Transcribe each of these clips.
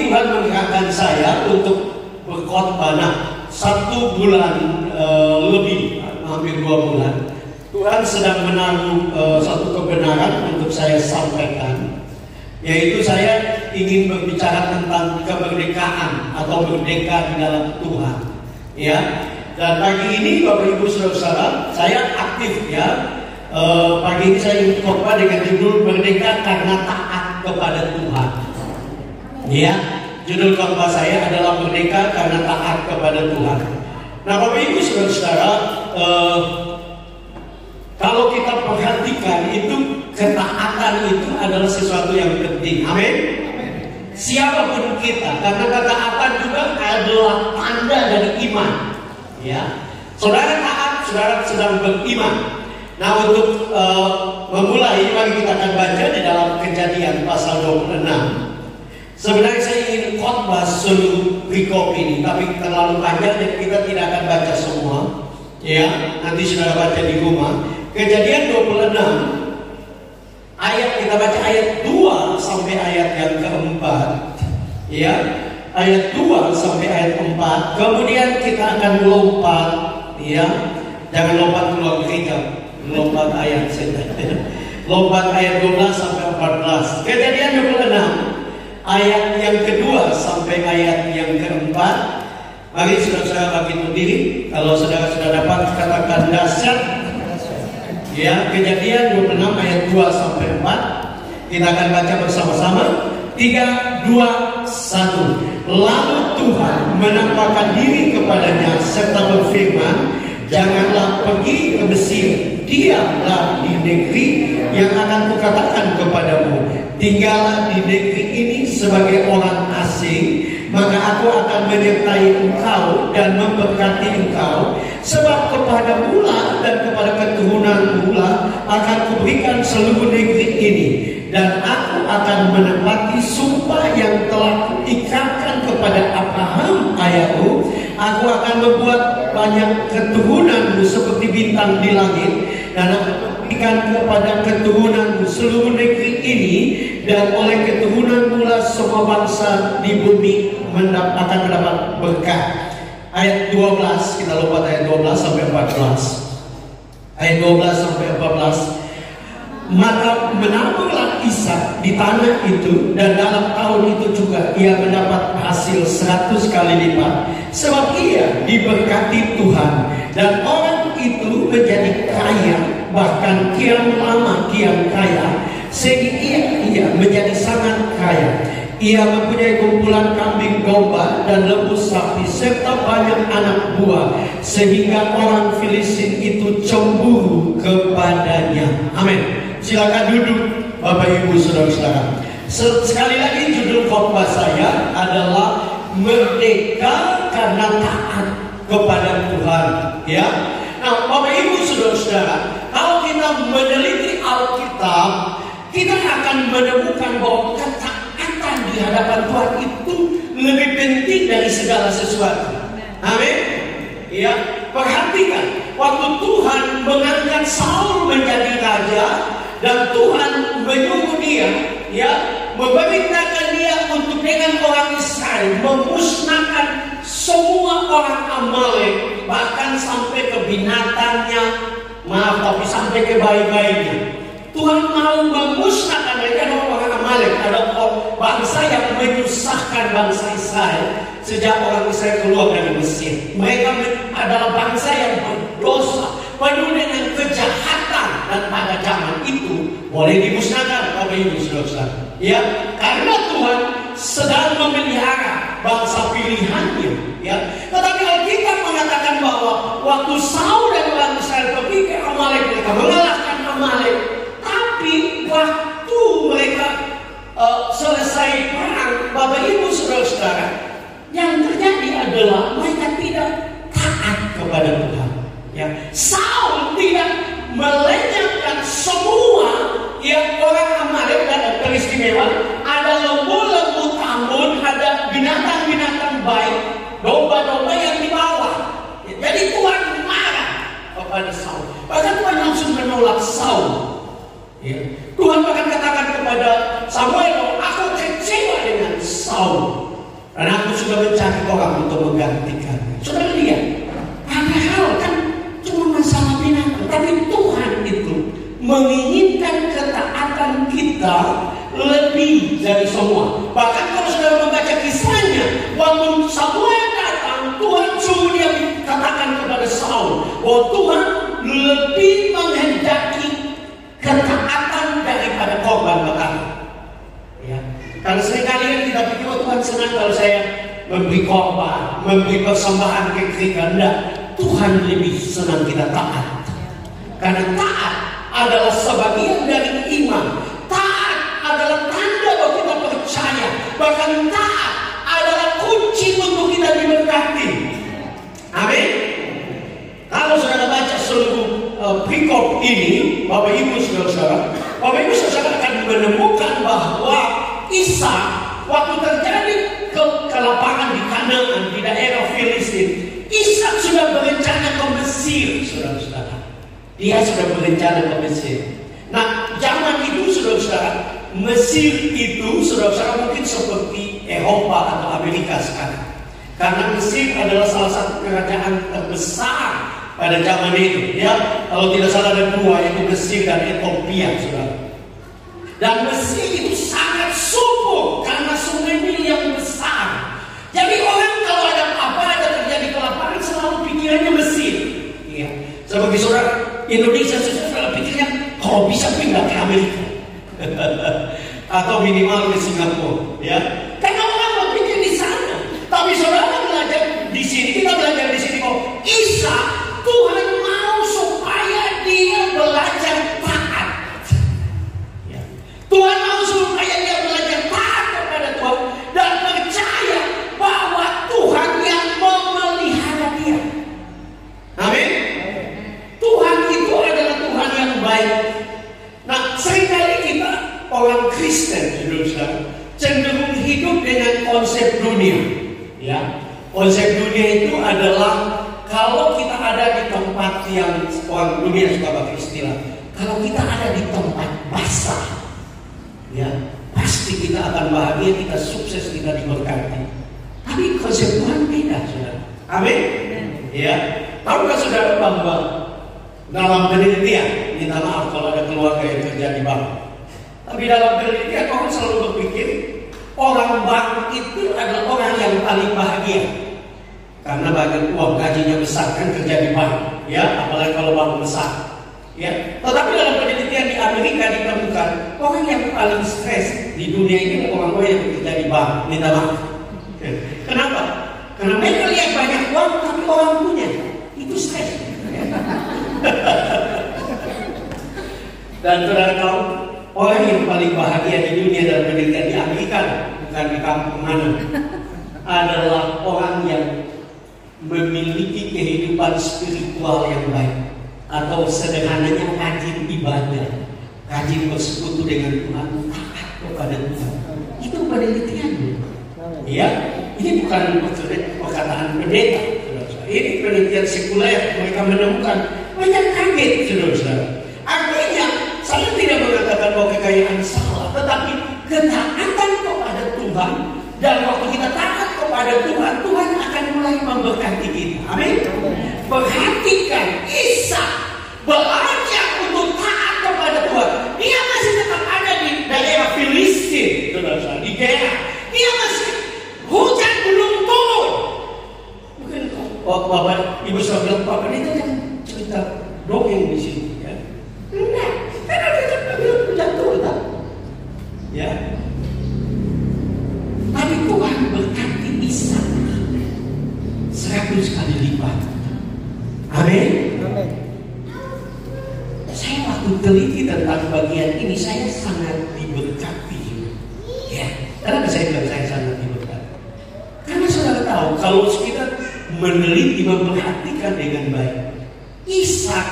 Tuhan menggerakkan saya untuk berkhotbah. Nah, 1 bulan lebih, hampir 2 bulan, Tuhan sedang menaruh satu kebenaran untuk saya sampaikan, yaitu saya ingin berbicara tentang kemerdekaan atau merdeka di dalam Tuhan. Ya, dan pagi ini Bapak Ibu Saudara, saya aktif ya. Pagi ini saya ingin khotbah dengan judul Merdeka karena taat kepada Tuhan. Ya, judul khotbah saya adalah Merdeka karena taat kepada Tuhan. Nah, Bapak Ibu Saudara, kalau kita perhatikan itu, ketaatan itu adalah sesuatu yang penting. Amin. Siapapun kita, karena ketaatan juga adalah tanda dari iman. Ya, saudara taat, saudara sedang beriman. Nah, untuk memulai, mari kita akan baca di dalam Kejadian pasal 26. Sebenarnya saya ingin khotbah seluruh perikop ini, tapi terlalu panjang dan kita tidak akan baca semua. Ya, nanti saudara baca di rumah. Kejadian 26 ayat, kita baca ayat 2 sampai ayat yang keempat. Ya, ayat 2 sampai ayat 4. Kemudian kita akan lompat. Ya, jangan lompat keluar gereja, lompat ayat saja. Lompat ayat 12 sampai 14. Kejadian 26 ayat yang kedua sampai ayat yang keempat. Mari saudara-saudara bagi berdiri. Kalau saudara sudah dapat, katakan dahsyat. Ya, Kejadian 26 ayat 2 sampai 4. Kita akan baca bersama-sama. 3, 2, 1. Lalu Tuhan menampakkan diri kepadanya serta berfirman, janganlah pergi ke Mesir, diamlah di negeri yang akan kukatakan kepadamu. Tinggallah di negeri ini sebagai orang asing, maka aku akan menyertai engkau dan memberkati engkau. Sebab kepada mula dan kepada keturunan mula akan kuberikan seluruh negeri ini, dan aku akan menepati sumpah yang telah kuikatkan kepada Abraham ayahmu. Aku akan membuat banyak keturunanmu seperti bintang di langit, dan aku berikan kepada keturunanmu seluruh negeri ini, dan oleh keturunan mula semua bangsa di bumi akan mendapat berkat. Ayat 12, kita lompat ayat 12 sampai 14. Ayat 12 sampai 14. Maka menaburlah Ishak di tanah itu, dan dalam tahun itu juga ia mendapat hasil 100 kali lipat, sebab ia diberkati Tuhan, dan orang itu menjadi kaya, bahkan kian lama kian kaya, sehingga ia menjadi sangat kaya. Ia mempunyai kumpulan kambing domba dan lembu sapi serta banyak anak buah, sehingga orang Filistin itu cemburu kepadanya. Amin. Silakan duduk Bapak Ibu Saudara-saudara. Sekali lagi judul khotbah saya adalah Merdeka karena taat kepada Tuhan. Ya. Nah, Bapak Ibu Saudara-saudara, kalau kita meneliti Alkitab, kita akan menemukan bahwa ketaatan di hadapan Tuhan itu lebih penting dari segala sesuatu. Amin. Ya, perhatikan waktu Tuhan mengangkat Saul menjadi raja, dan Tuhan menyuruh dia, ya, memerintahkan dia untuk dengan orang Israel memusnahkan semua orang Amalek, bahkan sampai ke binatangnya, tapi sampai ke bayi-bayinya. Tuhan mau memusnahkan mereka. Orang Amalek adalah bangsa yang menyusahkan bangsa Israel sejak orang Israel keluar dari Mesir. Mereka adalah bangsa yang berdosa, penuh dengan kejahatan, dan pada zaman itu boleh dimusnahkan, Bapak Ibu Saudara. Ya, karena Tuhan sedang memelihara bangsa pilihannya. Ya, tetapi Alkitab mengatakan bahwa waktu Saul dan orang Israel pergi ke Amalek, mereka mengalahkan Amalek. Tapi waktu mereka selesai perang, Bapak Ibu Saudara, yang terjadi adalah mereka tidak taat kepada Tuhan. Ya, Saul tidak melenyapkan semua yang orang Amalek, dan peristiwa ada lembu-lembu tambun, ada binatang-binatang baik, domba-domba yang dibawa. Jadi Tuhan marah kepada Saul. Bahkan Tuhan langsung menolak Saul. Ya. Tuhan bahkan katakan kepada Samuel, aku kecewa dengan Saul. Dan aku sudah mencari orang untuk menggantikan. Saudara lihat, padahal kan cuma masalah binatang, tapi Tuhan itu menginginkan ketaatan kita lebih dari semua. Bahkan kalau sudah membaca kisahnya, waktu Samuel datang, Tuhan suruh dia katakan kepada Saul bahwa Tuhan lebih menghendaki ketaatan daripada korban bakaran. Ya. Karena seringkali kan kita pikir Tuhan senang kalau saya memberi korban, memberi persembahan kekeringan. Enggak, Tuhan lebih senang kita taat. Karena taat adalah sebagian dari iman. Taat adalah tanda bahwa kita percaya. Bahkan taat adalah kunci untuk kita diberkati. Amin. Kalau saudara baca seluruh perikop ini, Bapak Ibu Saudara, akan menemukan bahwa Isa waktu terjadi kelaparan di Kanaan, di daerah Filistin, Isa sudah berencana ke Mesir, saudara-saudara. Dia sudah berencana ke Mesir. Nah, zaman itu saudara-saudara, Mesir itu saudara-saudara mungkin seperti Eropa atau Amerika sekarang. Karena Mesir adalah salah satu kerajaan terbesar pada zaman itu. Ya, kalau tidak salah ada dua, yaitu Mesir dan Ethiopia, saudara. Dan Mesir itu sangat subur karena sungai Nil yang besar. Jadi orang kalau ada apa, ada terjadi kelaparan, selalu pikirannya Mesir. Ya. Seperti saudara Indonesia, saudara pikirnya kalau bisa pindah ke Amerika atau minimal ke Singapura. Ya. Karena orang berpikir di sana. Tapi saudara belajar di sini, kita belajar di sini kok. Isa, Tuhan mau supaya dia belajar taat. Ya. Tuhan mau supaya dia belajar taat kepada Tuhan dan percaya bahwa Tuhan yang memelihara dia. Amin. Tuhan itu adalah Tuhan yang baik. Nah, seringkali kita orang Kristen cenderung hidup dengan konsep dunia. Ya, konsep dunia itu adalah kalau kita ada di tempat yang orang dunia suka pakai istilah, kalau kita ada di tempat basah, ya pasti kita akan bahagia, kita sukses, kita diberkati. Tapi konsep Tuhan beda, saudara. Amin. Ya, tahukah saudara bahwa dalam penelitian, minta maaf kalau ada keluarga yang kerja di bank, tapi dalam penelitian orang selalu berpikir orang bank itu adalah orang yang paling bahagia karena banyak uang, gajinya besar, kan kerja di bank, ya, apalagi kalau bank besar, ya. Tetapi dalam penelitian di Amerika ditemukan orang yang paling stres di dunia ini adalah orang yang bekerja di bank. Minta maaf. Kenapa? Karena mereka lihat banyak uang tapi orang punya itu stres. Dan saudara tahu, orang yang paling bahagia di dunia dalam penelitian di Amerika, bukan di kampung mana, adalah orang yang memiliki kehidupan spiritual yang baik, atau sederhananya rajin ibadah, rajin bersekutu dengan Tuhan, taat kepada Tuhan. Itu penelitiannya. Ya, ini bukan perkataan pendeta, saudara. Ini penelitian sekuler. Mereka menemukan banyak kaget, saudara. Artinya, saya tidak mengatakan bahwa kekayaan salah, tetapi ketaatan kepada Tuhan, dan waktu kita taat kepada Tuhan, Tuhan akan mulai memberkati kita. Amin. Perhatikan Isa belajar untuk taat kepada Tuhan. Dia masih tetap ada di daerah Filistin, saudara, di daerah. Dia masih hujan belum turun. Mungkin Bapak Ibu sudah bilang, Bapak itu kan cerita dongeng di sini, ya. Enggak, karena kita bilang hujan turun, tak? Ya. Tapi Tuhan berkati Isa 100 kali lipat. Amin. Amin. Saya waktu teliti tentang bagian ini, saya sangat diberkati. Ya, karena saya bilang saya sangat diberkati. Karena saudara tahu, kalau kita meneliti, memperhatikan dengan baik, Ishak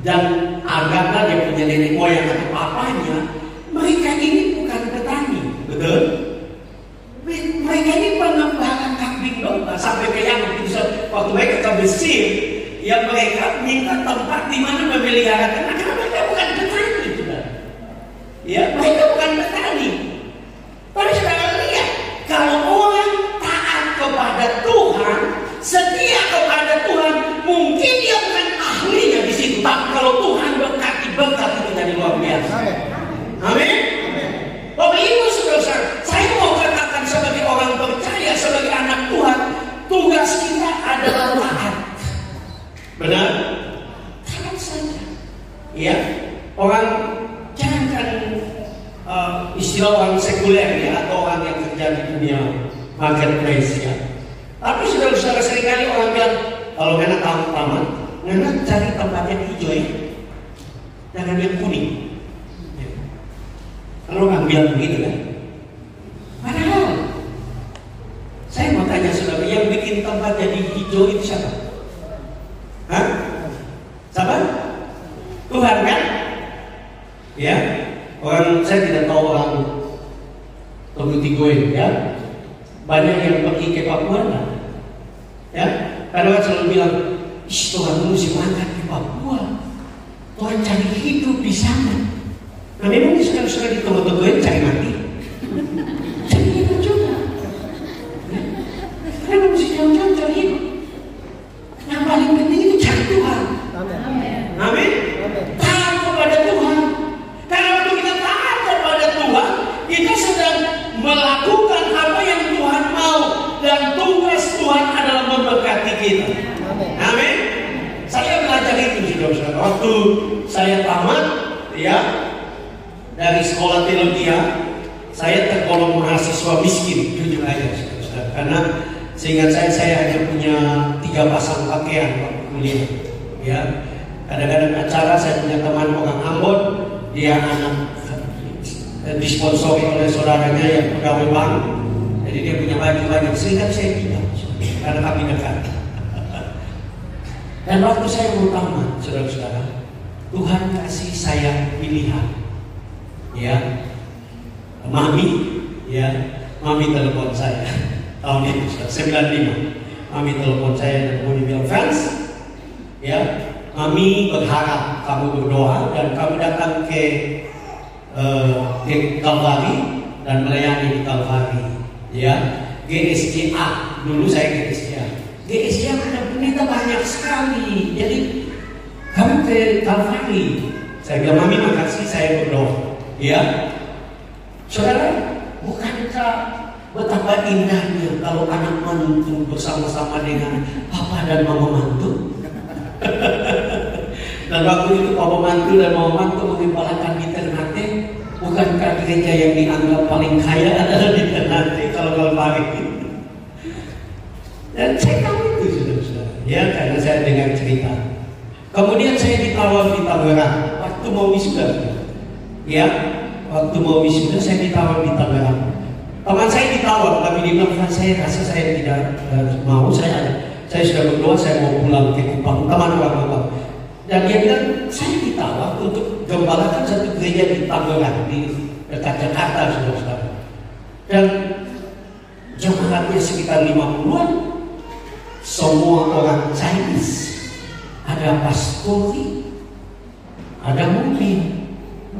dan Agar, dia punya nenek moyang atau papanya, mereka ini bukan petani, betul? Mereka ini pengembala kambing domba sampai ke yang waktu mereka ke Mesir, ya mereka minta tempat di mana memelihara ternak karena mereka bukan petani, saudara. Ya, mereka bukan petani. Tapi saudara lihat, kalau orang punya marketplace ya. Tapi saudara-saudara, seringkali orang bilang kalau ngana tamat, ngana cari tempat yang hijau ya, jangan yang kuning. Ya. Kalau orang bilang begitu kan. Padahal saya mau tanya saudara, yang bikin tempat jadi hijau itu siapa? Hah? Siapa? Tuhan kan? Ya. Orang, saya tidak tahu orang Togutigoin ya. Banyak yang pergi ke Papua lah. Ya. Karena orang selalu bilang, Tuhan mesti angkat ke Papua. Tuhan cari hidup di sana. Nah memang sudah di Togutigoin cari mati. Cari hidup juga. Ya. Karena mesti jauh-jauh cari hidup. Yang paling penting itu cari Tuhan. Amin. Amin. Taat kepada Tuhan. Karena waktu kita taat kepada Tuhan, kita sedang melakukan apa yang Tuhan mau, dan tugas Tuhan adalah memberkati kita. Amin. Saya belajar itu saudara. Waktu saya tamat, ya, dari sekolah teologi, saya tergolong mahasiswa miskin, jujur aja saudara. Karena seingat saya hanya punya 3 pasang pakaian waktu kuliah. Ya, kadang-kadang acara saya punya teman orang Ambon, dia anak disponsori oleh saudaranya yang pegawai bank, jadi dia punya baju banyak. Sehingga saya tidak, karena kami dekat. Dan waktu saya mau tamat, saudara-saudara, Tuhan kasih saya pilihan. Ya, mami telepon saya tahun itu 95. Mami telepon saya dan mau bilang, Frans, ya, mami berharap kamu berdoa dan kamu datang ke Kalvari dan melayani di Kalvari, ya. GSJA, dulu saya GSJA. GSJA ada pendeta banyak sekali, jadi kamu ke Kalvari. Saya bilang, mami makasih, saya berdoa, ya. Saudara, bukankah betapa indahnya kalau anak mantu bersama-sama dengan papa dan mama mantu? Dan waktu itu papa mantu dan mama mantu mengimpalakan di Ternate. Bukankah gereja yang dianggap paling kaya adalah di Ternate kalau Kalvari? Dan saya tahu itu saudara-saudara, ya, karena saya dengar cerita. Kemudian saya ditawar di Tangerang waktu mau wisuda, ya, waktu mau wisuda saya ditawar di Tangerang. Teman saya ditawar, tapi dia bilang, saya rasa saya tidak mau, saya sudah berdoa, saya mau pulang ke Kupang, teman orang Kupang. Dan dia bilang, saya ditawar untuk gembalakan satu gereja di Tangerang, di dekat Jakarta, saudara-saudara. Dan jemaatnya sekitar 50-an, semua orang Chinese, ada pastori, ada mobil.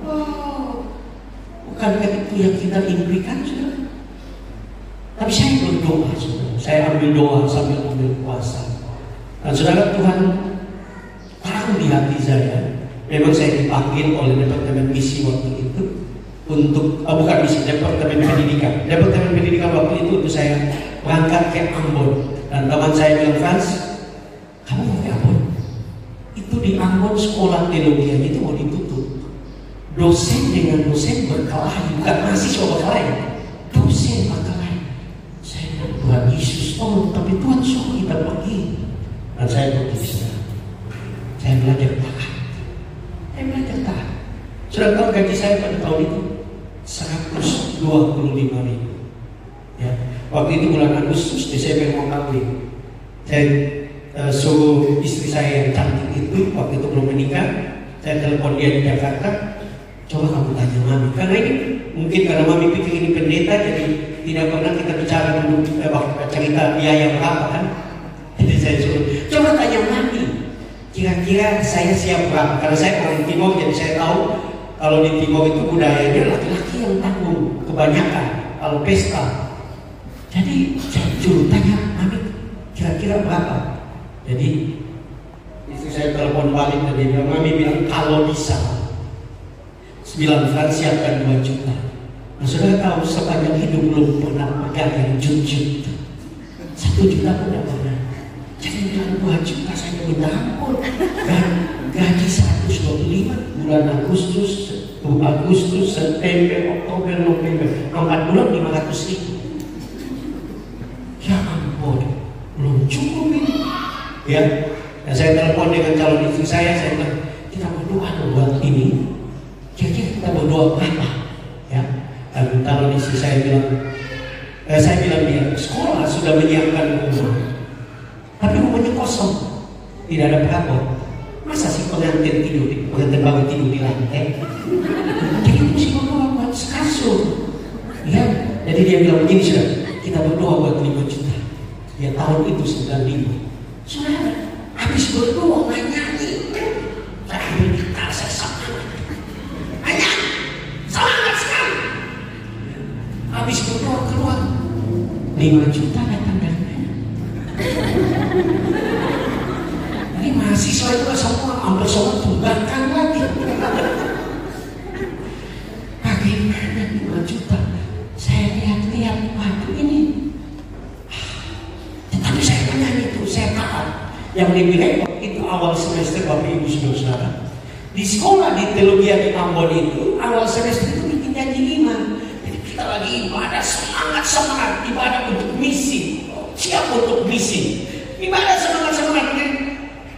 Oh, bukankah itu yang kita impikan, saudara? Tapi saya berdoa, saudara. Saya ambil doa sambil ambil puasa. Dan saudara, Tuhan taruh di hati saya. Memang saya dipanggil oleh Departemen Misi waktu itu untuk, bukan misi, Departemen Pendidikan. Departemen Pendidikan waktu itu untuk saya berangkat ke Ambon. Dan teman saya bilang, Frans, kamu mau ke Ambon? Itu di Ambon sekolah teologi itu mau ditutup. Dosen dengan dosen berkelahi, bukan mahasiswa berkelahi, dosen berkelahi. Saya bilang, Tuhan Yesus tolong, tapi Tuhan suruh kita pergi. Dan saya pergi. Saya belajar taat. Saya belajar taat. Sudah tahu gaji saya pada tahun itu 125.000. Ya. Waktu itu bulan Agustus, Desember mau kawin. Saya suruh istri saya yang cantik itu, waktu itu belum menikah, saya telepon dia di Jakarta. Coba kamu tanya mami, karena ini mungkin karena mami pikir ini pendeta, jadi tidak pernah kita bicara dulu cerita biaya berapa kan. Jadi saya suruh, coba tanya mami, kira-kira saya siap berapa? Karena saya orang Timur, jadi saya tahu kalau di Timur itu budayanya laki-laki yang tanggung kebanyakan kalau pesta. Jadi saya suruh tanya mami, kira-kira berapa? Jadi istri saya telepon balik dan dia bilang, mami bilang kalau bisa 9 Frans siapkan 2 juta. Nah, saudara tahu sepanjang hidup belum pernah pegang yang jujur. 1 juta pun tidak pernah. Jadi bilang 2 juta saya minta ampun. Dan gaji 125 bulan Agustus, September, Oktober, November, 4 bulan 500.000. Ambon, belum cukup ini. Ya, dan saya telepon dengan calon istri saya bilang, kita berdoa buat ini. Kira-kira kita berdoa apa? Ya, dan calon istri saya bilang dia, sekolah sudah menyiapkan rumah, tapi rumahnya kosong, tidak ada perabot. Masa sih pengantin baru tidur di lantai? Jadi mesti berdoa buat kasur. Ya, jadi dia bilang begini, sudah, kita berdoa buat 5 juta. Ya, tahun itu 95. Saudara, habis berdoa main nyanyi. Saya ambil gitar, saya semangat. Hanya semangat sekali. Habis berdoa keluar 5 juta datang dari mana? Ini mahasiswa itu semua hampir semua tunggakan lagi. Bagaimana 5 juta? Saya lihat-lihat waktu ini. Tetapi saya menyanyi itu, saya taat. Yang lebih repot itu awal semester Bapak Ibu Saudara. Di sekolah di teologi di Ambon itu awal semester itu bikin janji 5. Jadi kita lagi ibadah semangat ibadah untuk misi. Siap untuk misi. Ibadah semangat.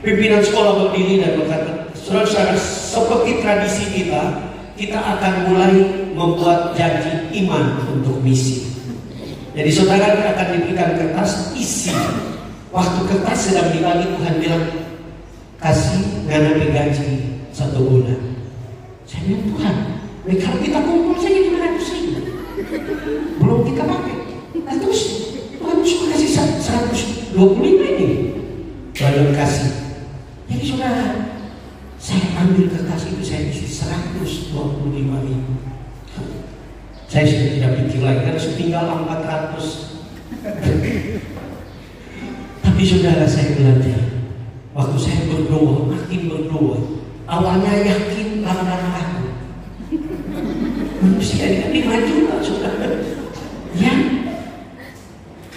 Pimpinan sekolah berdiri dan berkata, saudara-saudara, seperti tradisi kita akan mulai membuat janji iman untuk misi. Jadi saudara akan diberikan kertas isi. Waktu kertas sedang dibagi, Tuhan bilang, kasih ngana gaji 1 bulan. Saya bilang, Tuhan, kalau kita kumpul saja 500 ribu, belum kita pakai. Nah, terus Tuhan sudah kasih 125 ini, baru kasih. Jadi saudara, saya ambil kertas itu, saya isi 125 ribu. Saya sudah tidak pikir lagi, harus tinggal 400. Tapi saudara, saya belajar. Waktu saya berdoa, makin berdoa. Awalnya yakin, lama-lama ragu. Manusia ini 5 juta, saudara. Ya.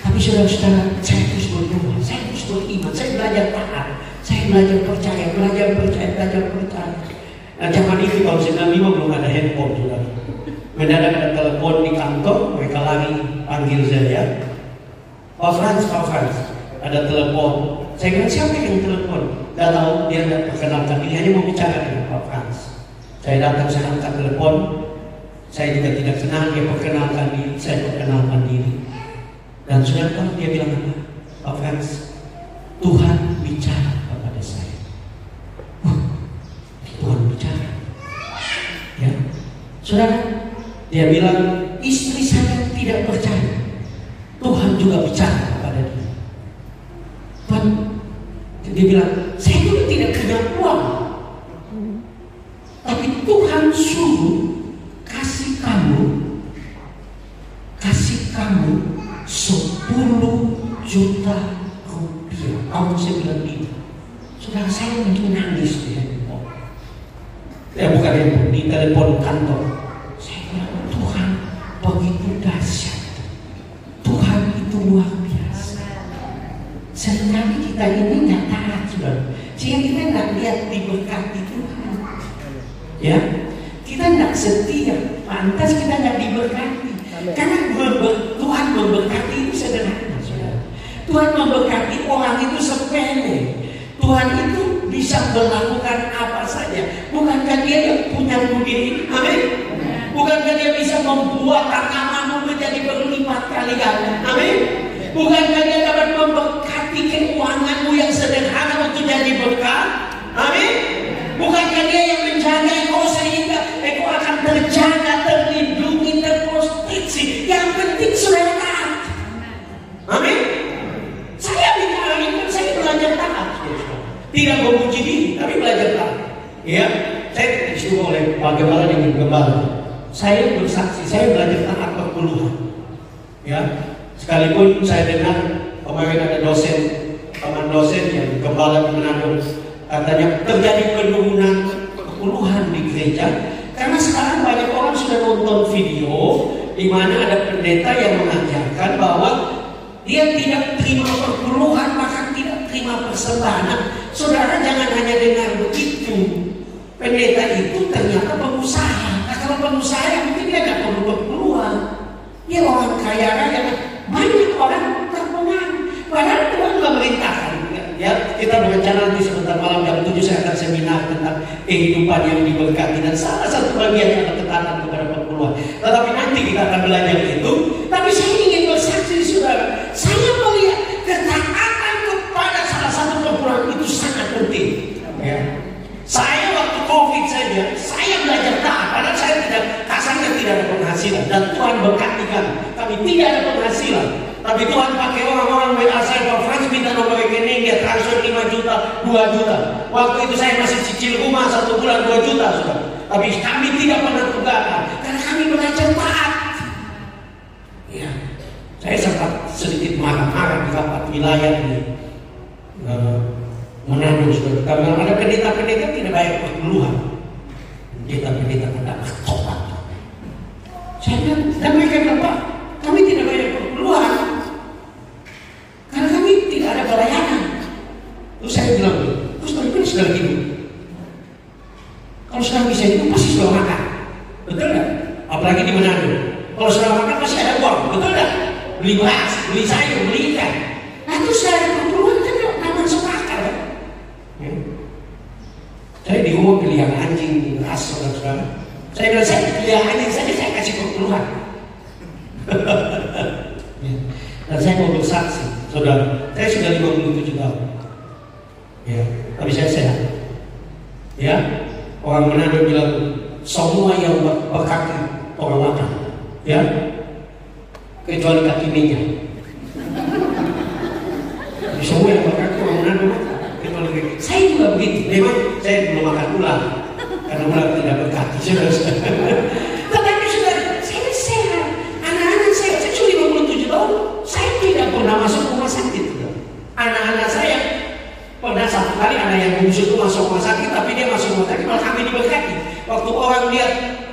Tapi saudara-saudara, saya terus berdoa, saya terus beriman, saya belajar taat, saya belajar percaya. Nah, zaman itu tahun 95 belum ada handphone, saudara. Mendadak ada telepon di kantor, mereka lari panggil saya. Pak Frans, ada telepon. Saya bilang, siapa yang telepon? Gak tahu, dia tidak perkenalkan diri, hanya mau bicara dengan Pak Frans. Saya datang, saya angkat telepon. Saya juga tidak kenal, dia perkenalkan diri, saya perkenalkan diri. Dan sudah tahu dia bilang apa? Pak Frans, Tuhan bicara kepada saya. Tuhan bicara. Ya, saudara, dia bilang istri saya tidak percaya. Tuhan juga bicara kepada dia. Dia bilang, saya juga tidak punya uang, tapi Tuhan suruh kasih kamu 10 juta rupiah. Tahun 95. Saudara, saya mungkin nangis di handphone. Bukan handphone, di telepon kantor. Saya bilang, Tuhan begitu dahsyat. Tuhan itu luar biasa. Seringkali kita ini nggak taat, saudara. Sehingga kita nggak lihat diberkati Tuhan. Ya, kita nggak setia. Pantas kita nggak diberkati. Karena Tuhan memberkati itu sederhana, saudara. Tuhan memberkati orang itu sepele. Tuhan itu bisa melakukan apa saja. Bukankah dia yang punya budi ini? Amin. Bukankah dia bisa membuat tanamanmu menjadi berlipat kali ganda? Amin. Bukankah dia dapat memberkati keuanganmu yang sederhana untuk jadi berkat? Amin. Bukankah dia yang menjaga engkau sehingga engkau akan terjaga, terlindungi, terproteksi? Yang penting saudara taat. Amin. Saya bicara ini, saya belajar taat. Tidak memuji diri, tapi belajar taat. Ya, saya disuruh oleh Pak Gembala dengan Gembala. Saya bersaksi, saya belajar taat perpuluhan. Ya, sekalipun saya dengar kemarin ada teman dosen yang Gembala di Manado, katanya terjadi penurunan perpuluhan di gereja karena sekarang banyak orang sudah nonton video di mana ada pendeta yang mengajarkan bahwa dia tidak terima perpuluhan, bahkan tidak terima persembahan. Saudara, jangan hanya dengar begitu. Pendeta itu ternyata pengusaha. Nah, kalau pengusaha mungkin dia tidak perlu perpuluhan. Dia orang kaya raya. Banyak orang terpengaruh. kehidupan yang diberkati, dan salah satu bagian adalah ketaatan kepada perpuluhan. Tetapi nanti kita akan belajar itu. Tapi saya ingin bersaksi, saudara, saya melihat ketaatan kepada salah satu perpuluhan itu sangat penting. Ya. Saya waktu COVID saja, saya belajar taat. Padahal saya kasarnya tidak ada penghasilan, dan Tuhan berkati kami tidak ada penghasilan. Tapi Tuhan pakai orang-orang WA saya, Pak Frans minta nomor rekening, dia transfer 5 juta, 2 juta. Waktu itu saya masih cicil rumah 1 bulan 2 juta, saudara. Tapi kami tidak pernah tunggakan, karena kami belajar taat. Ya, saya sempat sedikit marah-marah di rapat wilayah di Manado, saudara. Karena ada pendeta-pendeta tidak bayar perpuluhan. Pendeta-pendeta tidak bertobat. Saya bilang, dan mereka bilang, Pak, kami tidak bayar perpuluhan karena kami tidak ada pelayanan. Terus saya bilang, terus ini sudah hidup. Kalau sudah bisa hidup pasti sudah makan, betul nggak? Apalagi di Manado. Kalau sudah makan pasti ada uang, betul nggak? Beli beras, beli sayur, beli ikan. Nah itu sudah ada perpuluhan, kan nama sepakat. Ya. Saya di rumah pilihan anjing, di beras, saudara-saudara. Saya bilang, saya pilihan anjing saja, saya kasih perpuluhan. Dan saya mau bersaksi, saudara, saya sudah 57 tahun. Ya, tapi saya sehat. Ya, orang Manado bilang semua yang berkaki orang makan. Ya, kecuali kaki minyak. Jadi semua yang berkaki orang Manado makan. Kecuali kaki. Saya juga begitu. Memang saya belum makan ular karena ular tidak berkaki. Tetapi saudara, saya sehat. Anak-anak saya sudah 57 tahun. Saya tidak pernah masuk rumah sakit. Anak-anak saya pernah satu kali anak yang bungsu itu masuk rumah sakit, tapi dia masuk rumah sakit malah kami diberkati. Waktu orang lihat,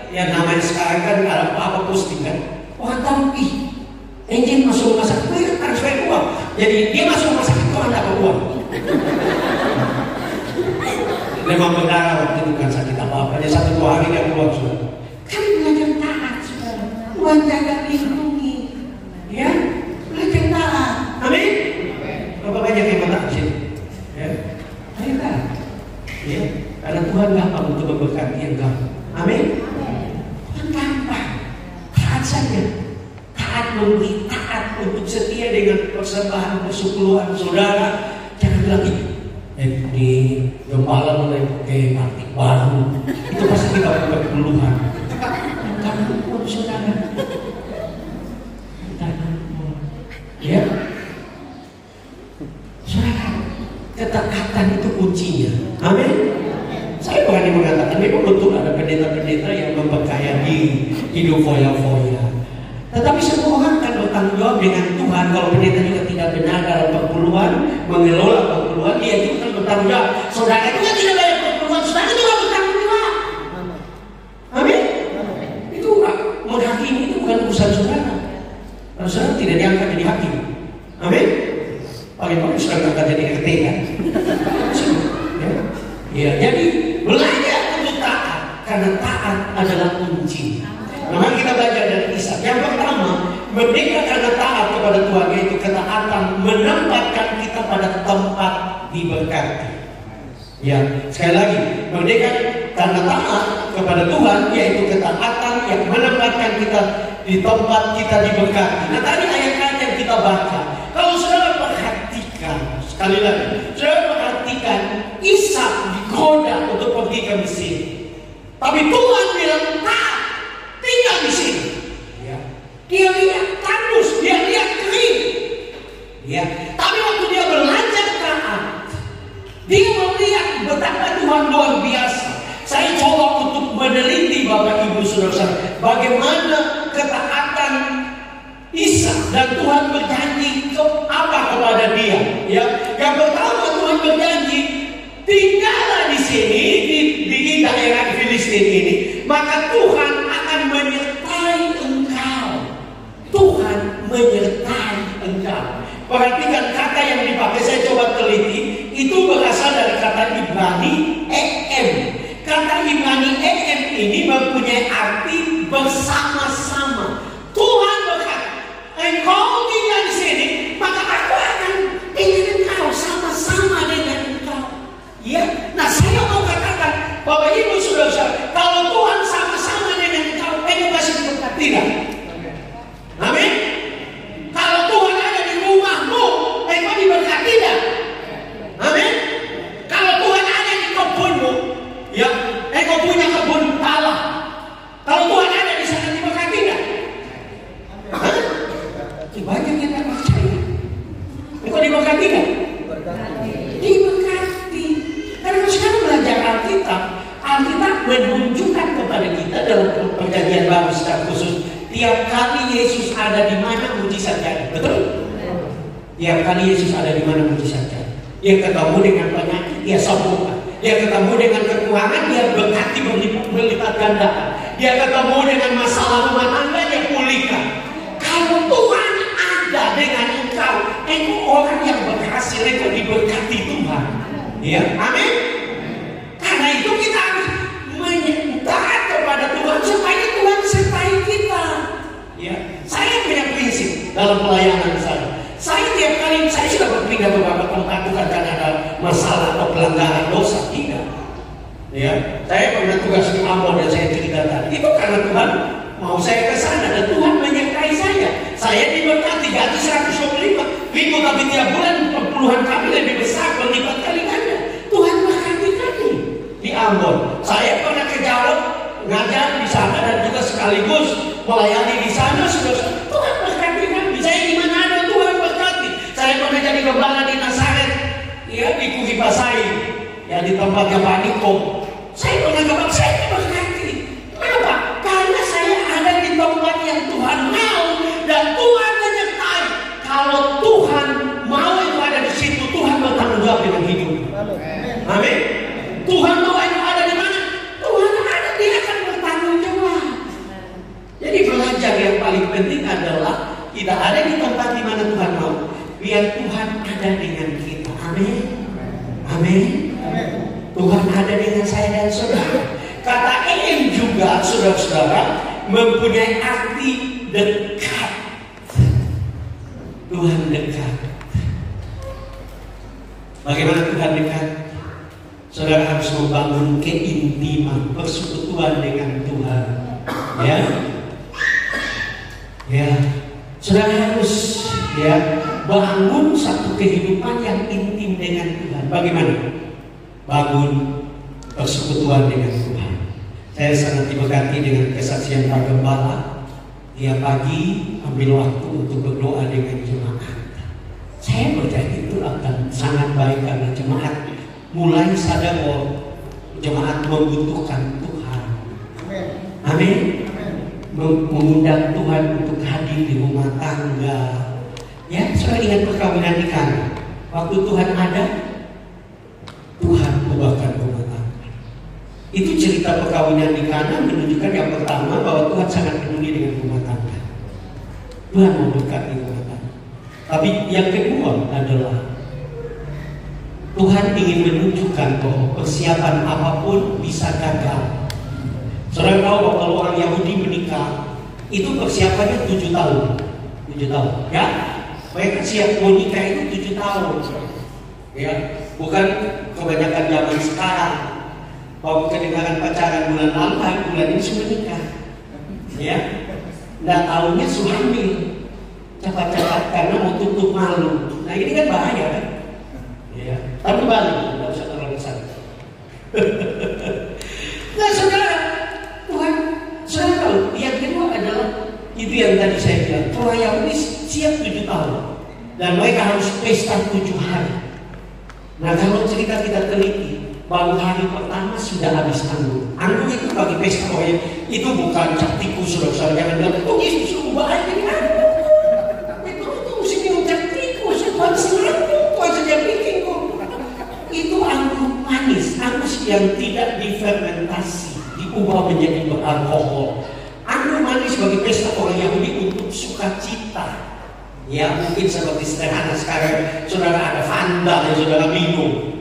ya namanya sekarang kan ada apa-apa posting kan, orang tahu, ih, Angel masuk rumah sakit, harus bayar uang. Jadi dia masuk rumah sakit, Tuhan dapat uang. Memang benar waktu itu kan sakit apa-apa, dia 1-2 hari dia keluar sudah. Kami belajar taat, saudara. Tuhan jaga lindungi, ya, belajar taat. Amin. Berapa banyak yang taat sih? Ya, ayo taat. Ya, karena Tuhan gampang untuk memberkati yang gampang. Amin. Tuhan gampang, taat saja. Taat memberi, taat untuk setia dengan persembahan persepuluhan saudara. Jangan bilang di gembala mulai pakai batik baru, itu pasti kita bukan perpuluhan. Karena pun saudara, ya, saudara, ketaatan itu kuncinya. Amin. Saya berani mengatakan memang betul ada pendeta-pendeta yang memperkayai hidup foya-foya. Tetapi semua orang akan bertanggung jawab dengan Tuhan. Kalau pendeta juga tidak benar dalam perpuluhan, mengelola perpuluhan, dia juga akan bertanggung jawab. Saudara juga tidak bayar perpuluhan, saudara juga bertanggung jawab. Amin. Itu menghakimi itu bukan urusan saudara. Kalau saudara tidak diangkat jadi hakim. Amin. Paling bagus saudara akan jadi RT kan. Ya, jadi belajar untuk taat, karena taat adalah kunci. Memang kita belajar dari Ishak. Yang pertama, merdeka karena taat kepada Tuhan, yaitu ketaatan menempatkan kita pada tempat diberkati. Ya, sekali lagi, merdeka karena taat kepada Tuhan, yaitu ketaatan yang menempatkan kita di tempat kita diberkati. Nah, tadi ayat-ayat yang kita baca, kalau saudara perhatikan, sekali lagi, saudara perhatikan, Ishak digoda untuk pergi ke Mesir. Tapi Tuhan bilang, taat, tinggal di sini. Ya. Dia lihat tandus, dia lihat kering. Ya. Tapi waktu dia belajar taat, dia melihat betapa Tuhan luar biasa. Saya coba untuk meneliti Bapak Ibu Saudara, bagaimana ketaatan Ishak, dan Tuhan berjanji apa kepada dia. Ya. Yang pertama Tuhan berjanji, tinggallah di sini di daerah Filistin ini, maka Tuhan akan menyertai engkau. Tuhan menyertai engkau. Perhatikan kata yang dipakai, saya coba teliti, itu berasal dari kata Ibrani em. Kata Ibrani em ini mempunyai arti bersama-sama. Tuhan berkata, engkau tinggal di sini, maka aku akan tinggal engkau sama-sama dengan engkau. Ya, nah saya mau katakan bahwa diberkati kan? Diberkati. Karena sekarang belajar Alkitab menunjukkan kepada kita dalam perjanjian baru secara khusus, tiap kali Yesus ada di mana mujizat jadi. Betul? Tiap kali Yesus ada di mana mujizat jadi. Dia ketemu dengan penyakit, dia sembuhkan. Dia ketemu dengan kekurangan, dia berkati berlipat gandakan. Dia ketemu dengan masalah rumah tangga, dia pulihkan. Kalau Tuhan ada dengan engkau orang yang berhasil, engkau diberkati Tuhan. Ya, amin. Karena itu kita harus taat kepada Tuhan supaya Tuhan sertai kita. Ya, saya punya prinsip dalam pelayanan saya. Saya tiap kali saya sudah berpindah beberapa tempat bukan karena ada masalah atau pelanggaran dosa, tidak. Ya, saya pernah tugas di Ambon dan saya cerita tadi. Itu karena Tuhan mau saya ke sana dan Tuhan menyertai saya. Saya diberkati gaji 125 ribu, tapi tiap bulan perpuluhan kami lebih besar berlipat kali ganda. Tuhan berkati kami di Ambon. Saya pernah ke Jawa ngajar di sana dan juga sekaligus melayani di sana. Tuhan berkati kami. Saya di Manado, Tuhan berkati. Saya pernah jadi gembala di Nazaret, ya di Kuhipasai, ya di tempatnya Pak Niko. Saya pernah ke Bangsa, saya berkati. Kenapa? Karena saya ada di tempat yang Tuhan mau dan Tuhan menyertai. Kalau Tuhan mau itu ada di situ, Tuhan bertanggung jawab dengan hidup. Amin. Tuhan mau itu ada di mana? Tuhan ada, dia akan bertanggung jawab. Jadi belajar yang paling penting adalah tidak ada di tempat di mana Tuhan mau, biar Tuhan ada dengan kita. Amin. Amin. Tuhan ada dengan saya dan saudara. Kata EM juga, saudara-saudara, mempunyai arti dekat. Tuhan dekat. Bagaimana Tuhan dekat? Saudara harus membangun keintiman, persekutuan dengan Tuhan. Ya, ya. Saudara harus bangun satu kehidupan yang intim dengan Tuhan. Bagaimana? Bangun persekutuan dengan Tuhan. Saya sangat diberkati dengan kesaksian Pak Gembala. Dia pagi ambil waktu untuk berdoa dengan jemaat. Saya percaya itu akan sangat baik karena jemaat mulai sadar bahwa jemaat membutuhkan Tuhan. Amin. Mengundang Tuhan untuk hadir di rumah tangga. Ya, saya ingat perkawinan di Kana. Waktu Tuhan ada, Tuhan ubahkan rumah tangga. Itu cerita perkawinan di Kana menunjukkan yang pertama bahwa Tuhan sangat peduli dengan rumah tangga. Tuhan memberkati rumah tangga. Tapi yang kedua adalah Tuhan ingin menunjukkan bahwa persiapan apapun bisa gagal. Saudara tahu bahwa kalau orang Yahudi menikah itu persiapannya 7 tahun. 7 tahun, ya. Mereka siap menikah itu 7 tahun. Ya, bukan kebanyakan zaman sekarang. Bahwa kedengaran pacaran bulan lalu, bulan ini sudah nikah. Ya, nggak tahunya suhamil. Cepat-cepat karena mau tutup malu. Nah ini kan bahaya kan? Ya, tapi balik, nggak usah terlalu besar. Nah saudara, Tuhan, saudara tahu, yang kedua adalah itu yang tadi saya bilang. Orang Yahudi siap 7 tahun dan mereka harus pesta 7 hari. Nah kalau cerita kita teliti, baru hari pertama sudah habis anggur. Anggur itu bagi pesta orang itu bukan cap tikus, saudara. Jangan bilang, oh Yesus ubah aja ini anggur. Itu mesti minum cap tikus, bukan selangkung, bukan saja bikin kok. Itu anggur manis, anggur yang tidak difermentasi, diubah menjadi beralkohol. Anggur manis bagi pesta orang Yahudi untuk sukacita. Ya mungkin seperti sederhana sekarang saudara ada Fanta yang saudara minum.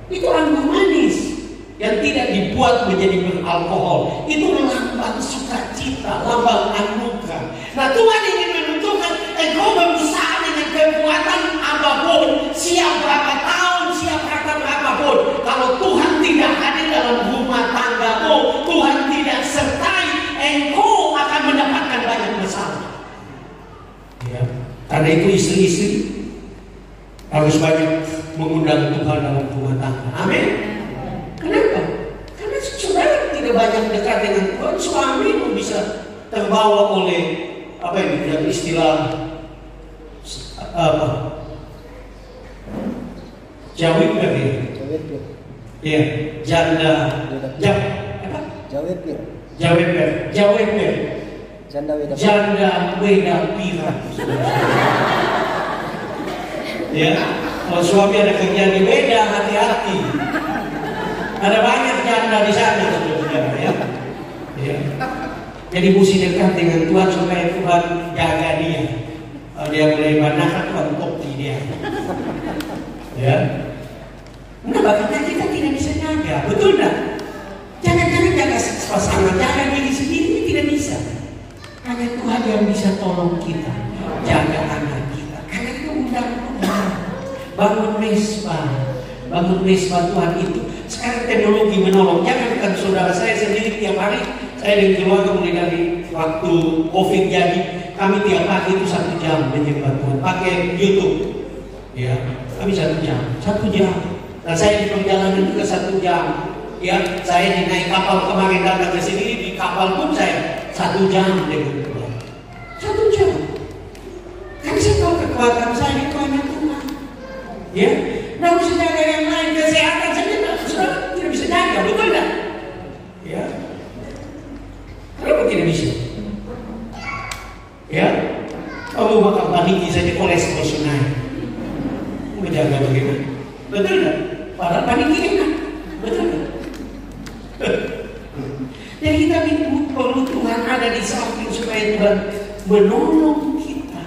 Itu anggur manis yang tidak dibuat menjadi beralkohol. Itu lambang sukacita, lambang anugerah. Nah Tuhan ingin menunjukkan engkau berusaha dengan kekuatan apapun, siap berapa tahun, siap kata berapapun. Kalau Tuhan tidak hadir dalam rumah tanggamu, Tuhan tidak sertai, engkau akan mendapatkan banyak masalah. Ya, karena itu istri-istri harus banyak mengundang Tuhan dalam rumah tangga. Amin. Kenapa? Karena saudara tidak banyak dekat dengan Tuhan, suami pun bisa terbawa oleh apa yang istilah Jawibir ya. Iya, janda apa? Jawibir. Janda weda pira. Ya, kalau suami ada kerjaan di Weda, hati-hati. Ada banyak janda di sana, saudara ya. Ya. Jadi mesti dekat dengan Tuhan supaya Tuhan jaga dia. Kalau dia mulai banyak, Tuhan topti dia. Ya. Nah, bagaimana kita tidak bisa jaga, betul tak? Jangan-jangan jaga pasangan, jaga diri sendiri tidak bisa. Hanya Tuhan yang bisa tolong kita, jaga anak kita. Karena itu mudah-mudahan bangun mesbah Tuhan itu. Sekarang teknologi menolong. Jangan saudara saya sendiri tiap hari, saya dan keluarga mulai dari waktu COVID jadi, kami tiap pagi itu 1 jam menyembah Tuhan pakai YouTube. Ya, kami 1 jam. Dan saya di perjalanan juga 1 jam. Ya, saya naik kapal kemarin datang ke sini, di kapal pun saya 1 jam dengan Tuhan. 1 jam. Kan saya tahu kekuatan saya itu hanya Tuhan. Ya, nggak bisa jaga yang lain, kesehatan saja tidak bisa jaga, betul tak? Ya, kenapa tidak bisa? Ya, kamu bakal paniki saja kolesterol naik. Menjaga bagaimana? Betul tak? Padahal paniki enak, betul tak? Jadi kita perlu Tuhan ada di samping supaya Tuhan menolong kita,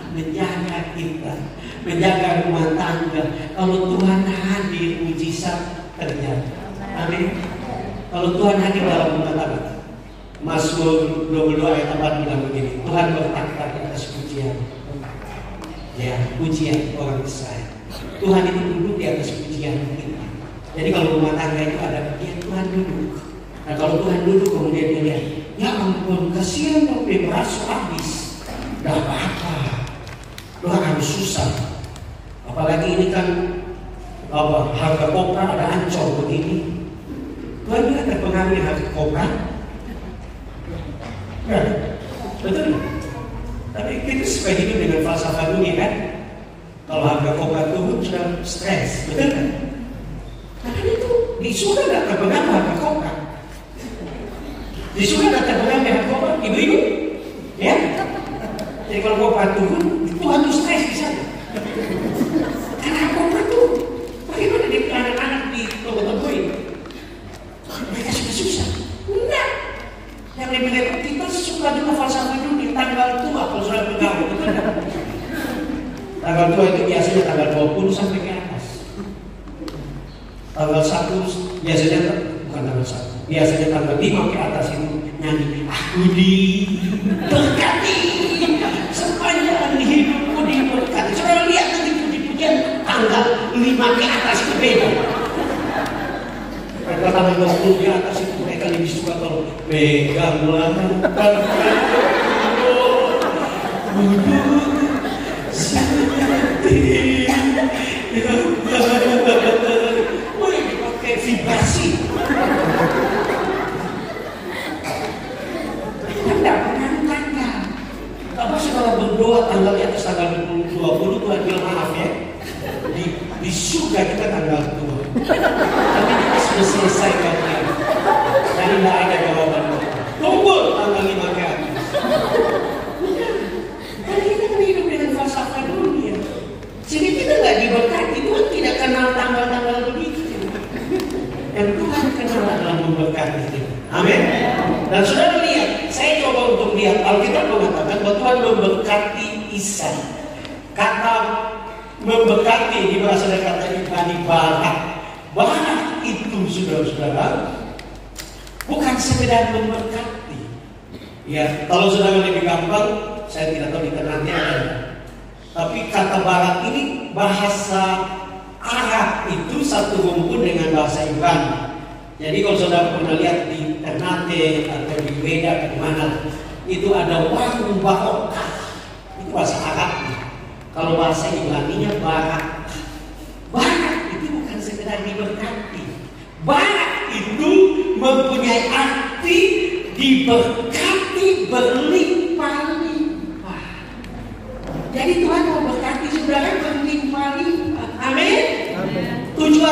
menjaga rumah tangga. Kalau Tuhan hadir, mujizat terjadi. Amin. Kalau Tuhan hadir dalam rumah tangga, Mazmur 22 ayat 4 bilang begini, Tuhan bertakhta di atas pujian. Ya, pujian orang Israel. Tuhan itu duduk di atas pujian kita. Jadi kalau rumah tangga itu ada pujian, Tuhan duduk. Nah kalau Tuhan duduk kemudian dia lihat, ya ampun, kasihan dong beras habis. Gak apa-apa. Tuhan harus susah. Apalagi ini kan harga kopra ada ancol begini. Tuhan juga terpengaruh harga kopra. Ya, betul. Tapi kita supaya hidup dengan falsafah dunia kan. Kalau harga kopra turun sudah stres, betul kan? Karena itu di surga tidak terpengaruh harga kopra. Di surga tidak terpengaruh harga kopra, ibu-ibu, ya. Jadi kalau kopra turun, Tuhan itu stres di sana. Karena kopra turun, bagaimana di anak-anak di toko-toko ini? Mereka susah. Enggak. Yang dibilang kita suka juga falsafah dunia, tanggal tua kalau sudah bergaul, betul kan? Tanggal tua itu biasanya tanggal 20 sampai ke atas. Tanggal 1 biasanya bukan tanggal 1. Biasanya tanggal 5 ke atas itu nyanyi, aku diberkati sepanjang hidupku diberkati. Saudara lihat nanti puji-pujian tanggal 5 ke atas itu beda. Mereka tanggal 20 ke atas itu mereka lebih suka kalau peganglah woi pakai vibrasi. Tidak pernah tanggal. Apa saudara berdoa tanggal di atas tanggal 20 Tuhan bilang maaf ya. Di surga kita tanggal tua. Tapi kita sudah selesai kan ya. Dan tidak ada jawaban. Tunggu tanggal 5 ke atas. Jadi kita nggak diberkati, Tuhan tidak kenal tanggal-tanggal begitu. Dan Tuhan kenal dalam memberkati kita. Amin. Dan saudara lihat, saya coba untuk lihat Alkitab mengatakan bahwa Tuhan memberkati Isa. Kata memberkati ini berasal dari kata Ibrani barak. Barak itu saudara-saudara bukan sekedar memberkati. Ya, kalau saudara lebih gampang, saya tidak tahu di nanti ada. Tapi kata barak ini bahasa Arab itu satu rumpun dengan bahasa Ibrani. Jadi kalau saudara pernah lihat di Ternate atau di Weda atau di mana, itu ada warung barokah. Itu bahasa Arab. Kalau bahasa Ibraninya barak. Barak itu bukan sekedar diberkati. Barak itu mempunyai arti diberkati berlimpah-limpah. Jadi Tuhan mau berkati saudara berlimpah-limpah. Amin. Tujuan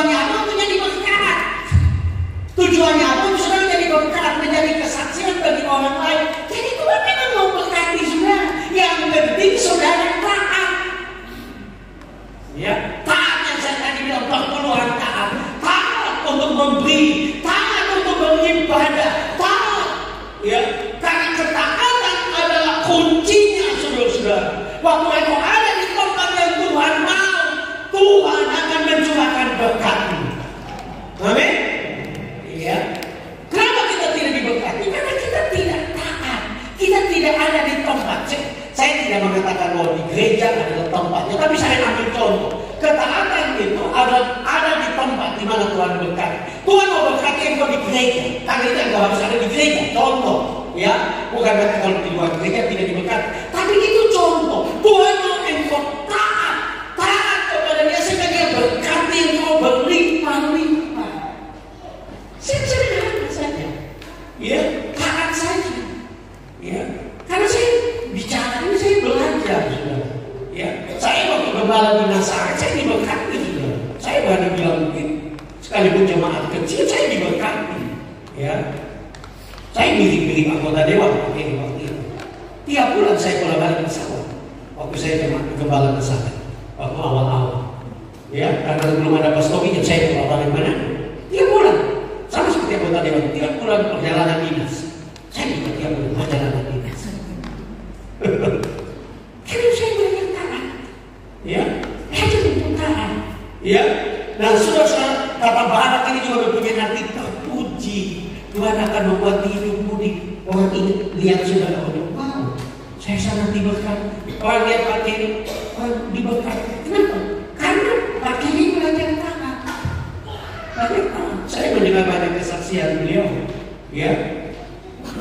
saya ambil contoh. Ketaatan itu ada di tempat di mana Tuhan berkati. Tuhan mau berkati engkau di gereja, karena itu engkau harus ada di gereja. Contoh, ya, bukan berarti kalau di luar gereja tidak diberkati, tapi itu contoh. Tuhan mau engkau taat kepada Dia sehingga Dia berkati engkau berlimpah-limpah. Sederhana saja, ya, taat saja, ya. Karena saya bicara ini saya belajar, saudara. Ya, saya waktu gembala di Nasaret saya diberkati, saudara. Saya berani bilang mungkin sekalipun jemaat kecil saya diberkati. Ya, saya mirip-mirip anggota dewan waktu itu. Tiap bulan saya bolak-balik pesawat. Waktu saya gembala Nasaret, waktu awal-awal. Ya, karena belum ada pastoginya saya bolak-balik mana? Tiap bulan, sama seperti anggota dewan. Tiap bulan perjalanan dinas. Saya juga tiap bulan perjalanan dinas. Karena saya banyak taat, ya, hanya untuk taat, ya. Dan saudara, kata barat ini juga mempunyai arti terpuji. Tuhan akan membuat hidupmu di orang ini lihat saudara, wow, saya sangat diberkati. Orang lihat Pak Kiri, orang diberkati. Kenapa? Karena Pak Kiri belajar taat. Belajar taat. Saya mendengar banyak kesaksian beliau, ya.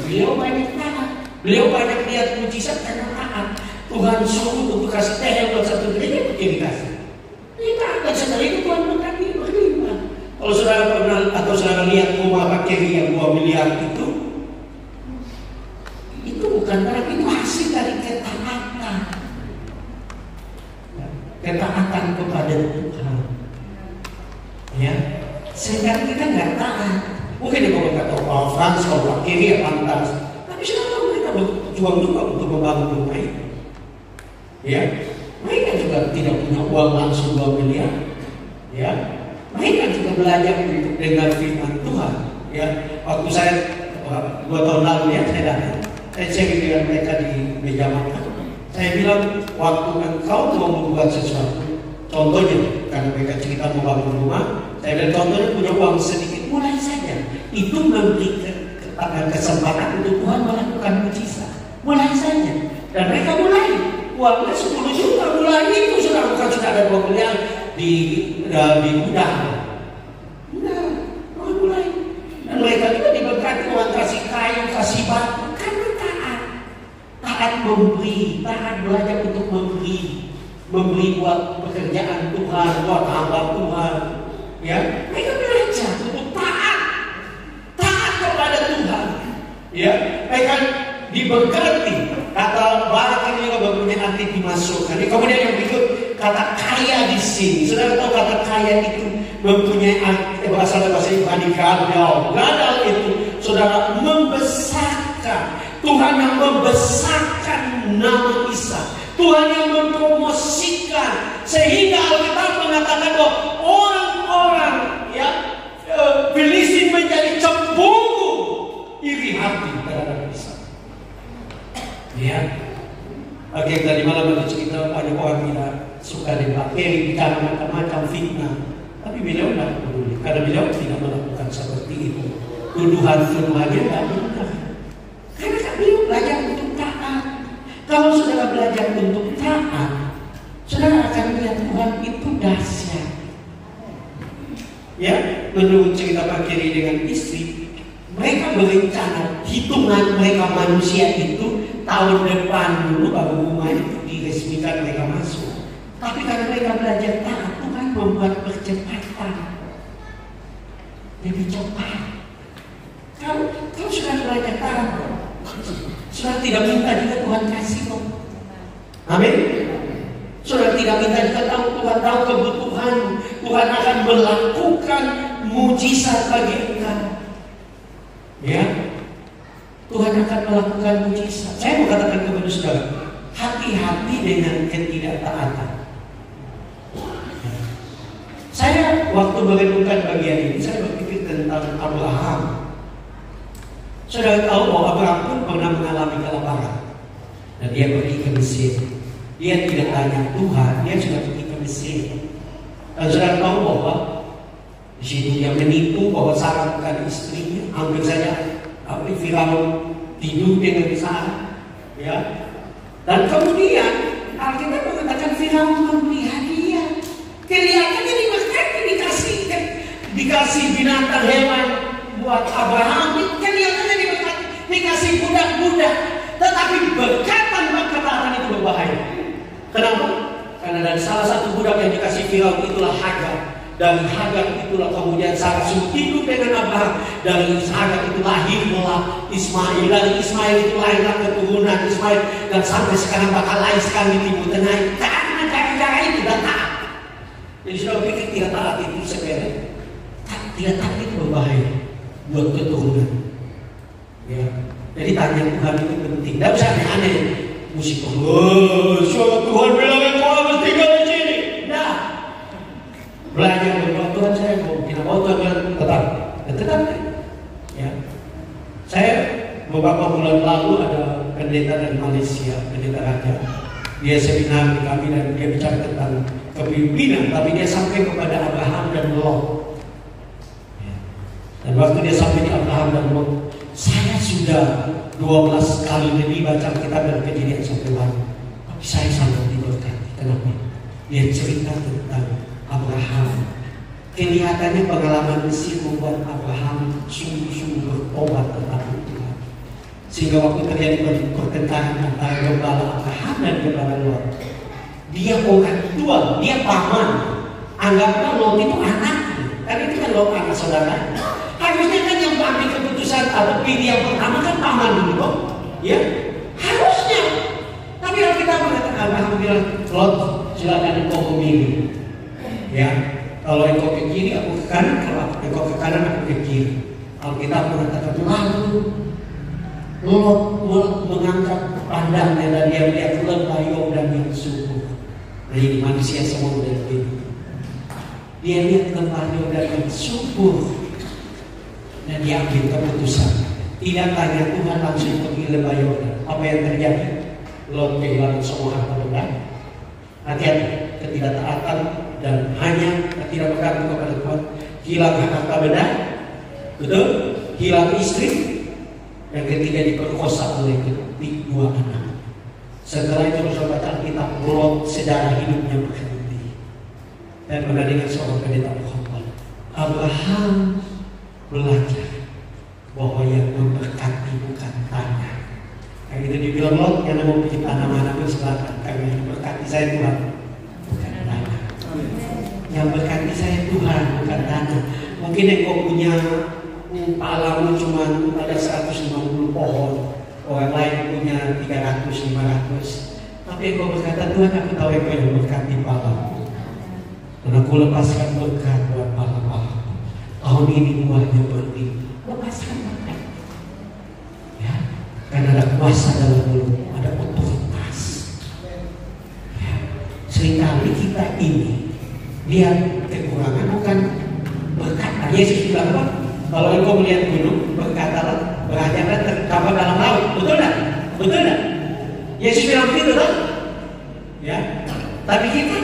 Beliau banyak taat. Beliau banyak lihat mujizat karena taat. Tuhan suruh untuk kasih teh buat satu gereja, dia dikasih. Kita akan setelah itu Tuhan berkati berlimpah. Kalau saudara pernah atau saudara lihat rumah Pak Keri yang 2 miliar itu bukan berarti itu hasil dari ketaatan. Ketaatan kepada Tuhan. Ya, sedangkan kita nggak taat. Mungkin kalau kata Pak Frans, kalau Pak Keri ya pantas. Tapi saudara mereka berjuang juga untuk membangun rumah itu. Ya, mereka juga tidak punya uang langsung 2 miliar. Ya, mereka juga belajar untuk dengar firman Tuhan. Ya, waktu saya 2 tahun lalu ya saya datang, saya sharing dengan mereka di meja makan. Saya bilang waktu engkau mau membuat sesuatu, contohnya karena mereka cerita mau bangun rumah, saya bilang contohnya punya uang sedikit, mulai saja. Itu memberi kesempatan untuk Tuhan melakukan mujizat. Mulai saja, dan mereka mulai. Uangnya 10 juta mulai itu sudah bukan sudah ada 2 miliar di gudang. Nah, mulai. Dan mereka juga diberkati Tuhan kasih kayu, kasih batu karena taat. Taat memberi, taat belajar untuk memberi buat pekerjaan Tuhan, buat hamba Tuhan. Ya, mereka belajar untuk taat kepada Tuhan. Ya, mereka diberkati. Kata barat ini juga mempunyai arti dimasukkan. Kemudian yang berikut kata kaya di sini. Saudara tahu kata kaya itu mempunyai arti bahasa Ibrani gadal. Gadal itu saudara membesarkan. Tuhan yang membesarkan nama Isa. Tuhan yang mempromosikan sehingga Alkitab mengatakan bahwa orang-orang ya Filistin menjadi cemburu iri hati terhadap Isa. Ya, oke, tadi malam ada cerita banyak orang tidak suka dengan Keri, bicara macam-macam fitnah, tapi beliau tidak peduli karena beliau tidak melakukan seperti itu. Tuduhan-tuduhannya tidak benar, karena beliau belajar untuk taat. Kalau saudara belajar untuk taat, saudara akan melihat Tuhan itu dahsyat. Ya, menurut cerita Pak Keri dengan istri, mereka berencana hitungan mereka manusia itu tahun depan dulu baru rumah itu diresmikan mereka masuk. Tapi karena mereka belajar taat, Tuhan membuat percepatan lebih cepat. Kalau sudah belajar taat, sudah tidak minta juga Tuhan kasih kok. Amin. Sudah tidak minta juga Tuhan tahu kebutuhan. Tuhan akan melakukan mujizat bagi engkau. Ya, Tuhan akan melakukan mujizat. Saya mau katakan kepada saudara, hati-hati dengan ketidaktaatan. Saya waktu merenungkan bagian ini, saya berpikir tentang Abraham. Saudara tahu bahwa Abraham pun pernah mengalami kelaparan, dan dia pergi ke Mesir. Dia tidak tanya Tuhan, dia sudah pergi ke Mesir. Dan saudara tahu bahwa di situ dia menipu bahwa Sarah bukan istrinya, hampir saja Firaun tidur dengan Sarah, ya. Dan kemudian Alkitab mengatakan Firaun memberi hadiah. Kelihatannya diberkati, dikasih binatang hewan buat Abraham. Kelihatannya diberkati, dikasih budak-budak. Tetapi berkat tanpa ketaatan itu berbahaya. Kenapa? Karena dari salah satu budak yang dikasih Firaun itulah Hagar. Dari Hagar itulah kemudian Sarah hidup dengan Abraham. Dari Hagar itu lahirlah Ismail. Dari Ismail itu lahirlah keturunan Ismail. Dan sampai sekarang bakal lahir sekali di Timur Tengah. Karena cara-cara itu tidak taat. Jadi sudah pikir tidak taat itu sebenarnya. Tidak taat itu berbahaya buat keturunan. Ya. Jadi tanya Tuhan itu penting. Tidak usah aneh-aneh. Musik. Tuhan bilang yang kau harus tinggal di sini. Nah. Belajar berdoa, Tuhan saya mau Tuhan tetap ya. Saya beberapa bulan lalu ada pendeta dari Malaysia, pendeta raja. Dia seminar di kami dan dia bicara tentang kepemimpinan, tapi dia sampai kepada Abraham dan Lot. Ya. Dan waktu dia sampai di Abraham dan Lot, saya sudah 12 kali lebih baca kitab dan Kejadian sampai lalu, tapi saya sangat diberkati. Kenapa? Dia cerita tentang Abraham. Kelihatannya pengalaman Mesir membuat Abraham sungguh-sungguh bertobat tentang Tuhan. Sehingga waktu terjadi pertentangan antara gembala Abraham dan gembala Lot, dia orang tua, dia paman. Anggaplah Lot itu anaknya. Karena itu kan Lot anak saudara. Harusnya kan yang mengambil keputusan atau pilih yang pertama kan paman dulu, ya harusnya. Tapi kalau kita mengatakan Abraham bilang, Lot silakan engkau memilih. Ya, kalau engkau ke kiri aku ke kanan, kalau engkau ke kanan aku ke kiri. Alkitab mengatakan lalu Lot mengangkat pandangnya dan dia melihat lembah Yordan yang subur. Nah ini manusia semua udah begitu. Dia lihat lembah Yordan yang subur dan dia ambil keputusan. Tidak tanya Tuhan, langsung pergi lembah Yordan. Apa yang terjadi? Lot kehilangan semua harta benda. Hati-hati, ketidaktaatan dan hanya tidak bergantung kepada Tuhan, hilang harta benda, betul, hilang istri, yang ketiga diperkosa oleh dua anak. Setelah itu saudara baca Alkitab, Lot sejarah hidupnya berhenti. Dan pernah dengan seorang pendeta Muhammad, Abraham belajar bahwa yang memberkati bukan tanah. Yang itu dibilang Lot, yang mau bikin tanah mana pun silakan, karena yang berkati saya Tuhan, bukan tanah. Yang berkati saya Tuhan, bukan tanah. Mungkin yang kau punya palamu cuma ada 150 pohon, orang lain punya 300, 500. Tapi kau berkata, Tuhan aku tahu yang berkati palamu. Dan aku lepaskan berkat buat pala-pala. Tahun ini buahnya berlimpah. Lepaskan berkat. Ya, karena ada kuasa dalam mulut, ada otoritas. Ya, seringkali kita ini lihat kekurangan bukan berkat. Yesus bilang apa? Kalau engkau melihat gunung, berkatalah, berhadiahlah terdapat dalam laut. Betul tak? Betul tak? Yesus bilang begitu tak? Ya. Tapi kita,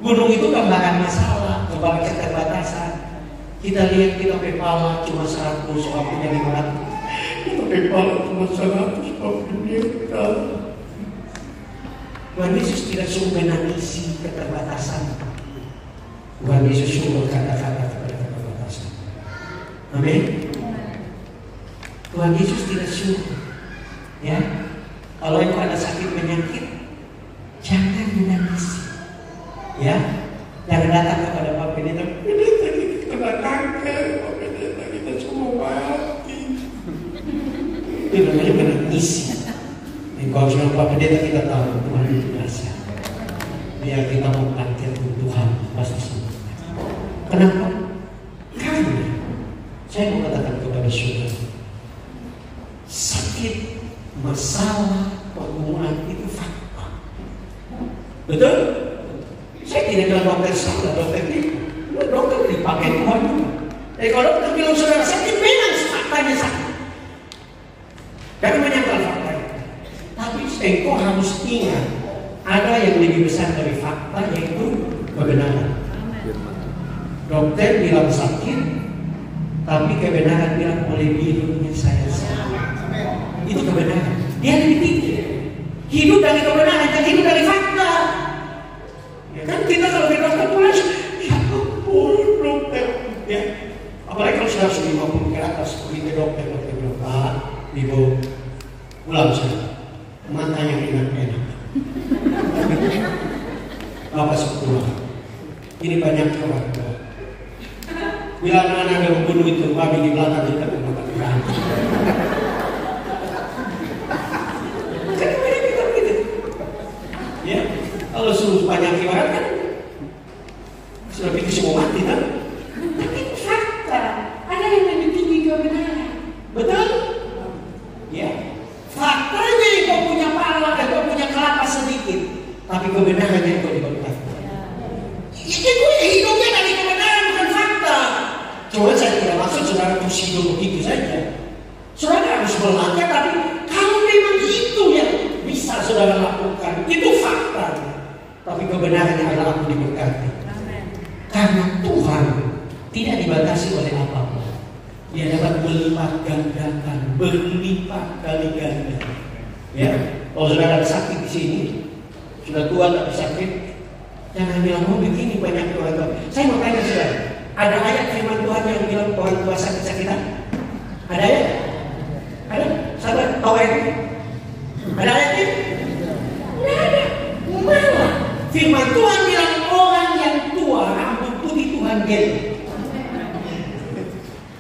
gunung itu gambaran masalah, gambaran keterbatasan. Kita lihat kita kepala cuma 100, orang punya 500. Kita kepala cuma 100, orang punya kita. Tuhan Yesus tidak suruh menangisi keterbatasan. Tuhan Yesus suruh berkata-kata kepada keterbatasan. Amin. Tuhan Yesus tidak suruh. Ya, kalau engkau ada sakit penyakit, jangan menangisi. Ya, jangan datang kepada Pak Pendeta. Pendeta kita kena kanker, Pak Pendeta kita semua mati. Itu namanya menangisi. Kalau sudah Pak Pendeta kita tahu Tuhan itu dahsyat. Biar kita mau bangkit Tuhan pasti sembuh. Kenapa? Karena saya mau katakan kepada saudara, sakit, masalah, pergumulan itu fakta. Betul? Saya tidak bilang dokter salah, dokter itu. Dokter dipakai Tuhan juga. Kalau dokter bilang saudara sakit, memang faktanya sakit. Jangan menyangkal fakta. Tapi engkau harus ingat, ada yang lebih besar dari fakta, yaitu kebenaran. Dokter bilang sakit, tapi kebenaran bilang oleh dirinya saya sakit. Itu kebenaran. Dia lebih tinggi. Hidup dari kebenaran. hidup dari fakta. Ya kan kita kalau bebas tulis, ya ampun dokter. Ya. Apalagi kalau sudah 50 ke atas, begitu dokter bilang, Ibu pulang saja. Mata yang enak-enak. Bapak sepulang. Ini banyak orang tua. Bila anak yang membunuh itu, babi di belakang kita memakan kerana. Kan kita begitu. Ya, kalau suruh banyak ibarat kan, sudah pikir semua mati kan? Tapi itu fakta. Ada yang lebih tinggi kebenaran. Betul? Ya. Faktanya kau punya pala, kau punya kelapa sedikit, tapi kebenarannya kau diberkati. Itu hidupnya dari kebenaran bukan fakta. Cuma saya tidak maksud saudara terus hidup begitu saja. Saudara harus melangkah, tapi kalau memang itu yang bisa saudara lakukan, itu fakta. Tapi kebenarannya adalah aku diberkati. Karena Tuhan tidak dibatasi oleh apapun. Dia dapat melipat gandakan, berlipat kali ganda. Ya, kalau saudara ada sakit di sini, sudah tua tapi sakit, jangan bilang begini banyak orang tua. Saya mau tanya saudara, ada ayat firman Tuhan yang bilang orang tua sakit-sakitan? Ada ayat? Ada? Saudara tahu ayatnya? Ada ayatnya? Tidak ada. Malah firman Tuhan bilang orang yang tua rambut putih Tuhan gendong.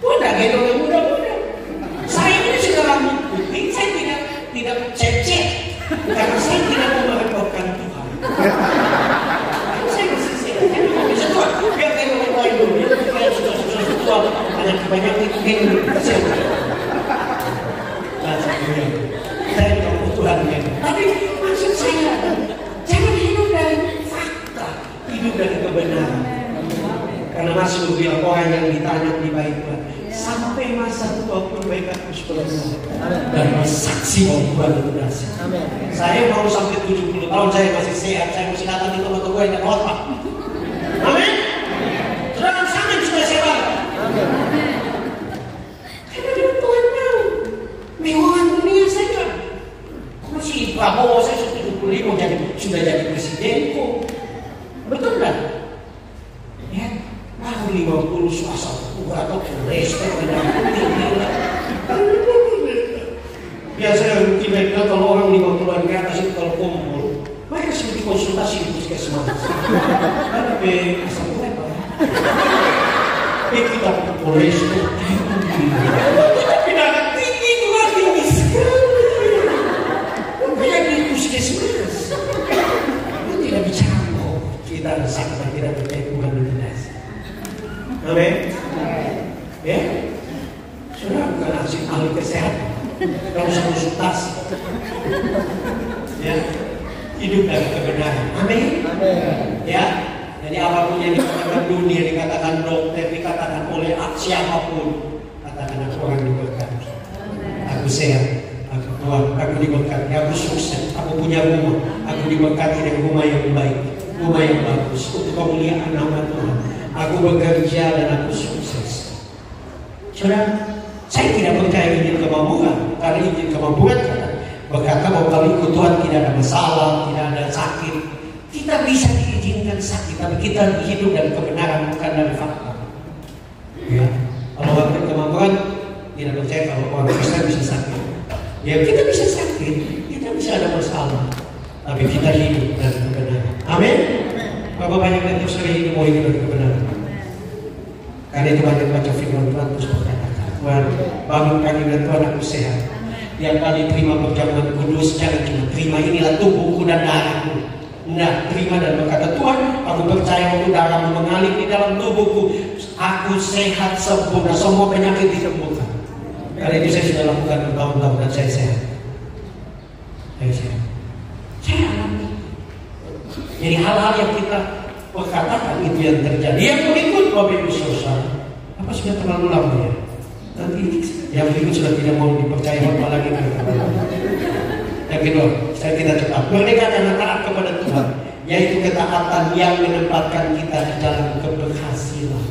Udah gendong yang muda-muda. Saya ini sudah rambut putih, saya tidak cecet karena saya tidak mau merepotkan Tuhan. Saya masih sehat, saya tidak bisa tua. Biar gendong yang lain dulu, dia sudah tua, banyak itu gendong. Saya tidak mau Tuhan gendong. Tapi maksud saya, jangan hidup dari fakta, hidup dari kebenaran. Karena Mazmur bilang orang yang ditanam di bait Tuhan sampai masa tua pun baik aku sepenuhnya dan bersaksi bahwa Tuhan itu dahsyat. Saya mau sampai 70 tahun saya masih sehat, saya masih datang di tempat gue yang otak. Amin. Sedangkan sangat sudah sehat. Karena Tuhan tahu mewahan dunia saya masih Prabowo saya sudah 75 sudah jadi presiden kok. Betul kan? Ya. 50 suasa atau kolesterol biasanya kita kalau orang 50-an ke atas itu kalau kumpul mereka seperti konsultasi di puskesmas tapi asal berapa kita kolesterol tidak ada tinggi itu lagi sekali di puskesmas itu tidak bicara kita sakit tidak percaya Tuhan jelas. Amin. Ya, sudah bukan ahli kesehatan. Kalau konsultasi, ya, hidup dari kebenaran. Amin. Ya, jadi apapun yang dikatakan dunia, dikatakan dokter, dikatakan oleh siapapun, katakan aku orang diberkati. Aku sehat, aku kuat, aku diberkati, aku sukses, aku punya rumah, aku diberkati dengan rumah yang baik, rumah yang bagus untuk kemuliaan nama Tuhan. Aku bekerja dan aku sukses. Saudara, saya tidak percaya izin kemampuan. Karena izin kemampuan berkata bahwa kalau ikut Tuhan tidak ada masalah, tidak ada sakit. Kita bisa diizinkan sakit, tapi kita hidup dari kebenaran bukan dari fakta. Ya, kalau orang kemampuan tidak percaya kalau orang Kristen bisa sakit. Ya kita bisa sakit, kita bisa ada masalah, tapi kita hidup dari kebenaran. Amin. Berapa banyak yang terus hidup mau hidup dari kebenaran? Karena itu banyak baca firman Tuhan terus berkata, Tuhan bangunkan dan Tuhan aku sehat. Tiap kali terima perjamuan kudus, jangan cuma terima inilah tubuhku dan darahku. Nah, terima dan berkata, Tuhan, aku percaya waktu darahmu mengalir di dalam tubuhku, aku sehat sempurna, semua penyakit disembuhkan. Karena itu saya sudah lakukan bertahun-tahun dan saya sehat. Saya sehat. Saya alami. Jadi hal-hal yang kita perkatakan itu yang terjadi. Yang berikut Bapak Ibu Saudara, apa sudah terlalu lama ya? Nanti yang berikut sudah tidak mau dipercaya apalagi yang kedua, saya kita cepat. Merdeka dan taat kepada Tuhan, yaitu ketaatan yang menempatkan kita di dalam keberhasilan.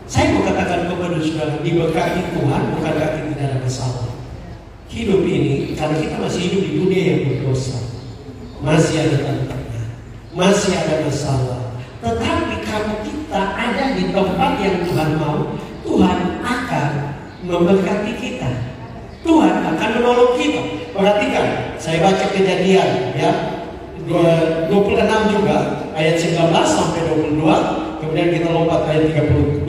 Saya mau katakan kepada saudara, diberkati Tuhan bukan berarti tidak ada masalah. Hidup ini, karena kita masih hidup di dunia yang berdosa. masih ada tantangan, masih ada masalah. Tetapi kalau kita ada di tempat yang Tuhan mau, Tuhan akan memberkati kita. Tuhan akan menolong kita. Perhatikan, saya baca Kejadian ya 26 juga ayat 19 sampai 22. Kemudian kita lompat ayat 32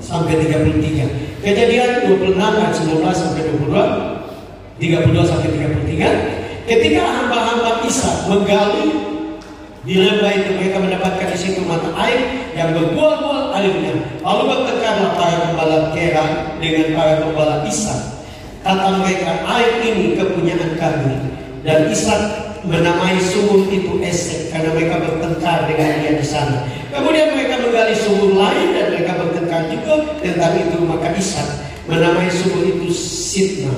sampai 33. Kejadian 26 ayat 19 sampai 22, 32 sampai 33. Ketika hamba-hamba Ishak menggali di lembah itu, mereka mendapatkan di situ mata air yang berbuah-buah airnya. Lalu bertengkarlah para gembala Gerar dengan para gembala Ishak. Kata mereka, air ini kepunyaan kami. Dan Ishak menamai sumur itu Esek, karena mereka bertengkar dengan dia di sana. Kemudian mereka menggali sumur lain dan mereka bertengkar juga tentang itu. Maka Ishak menamai sumur itu Sitna.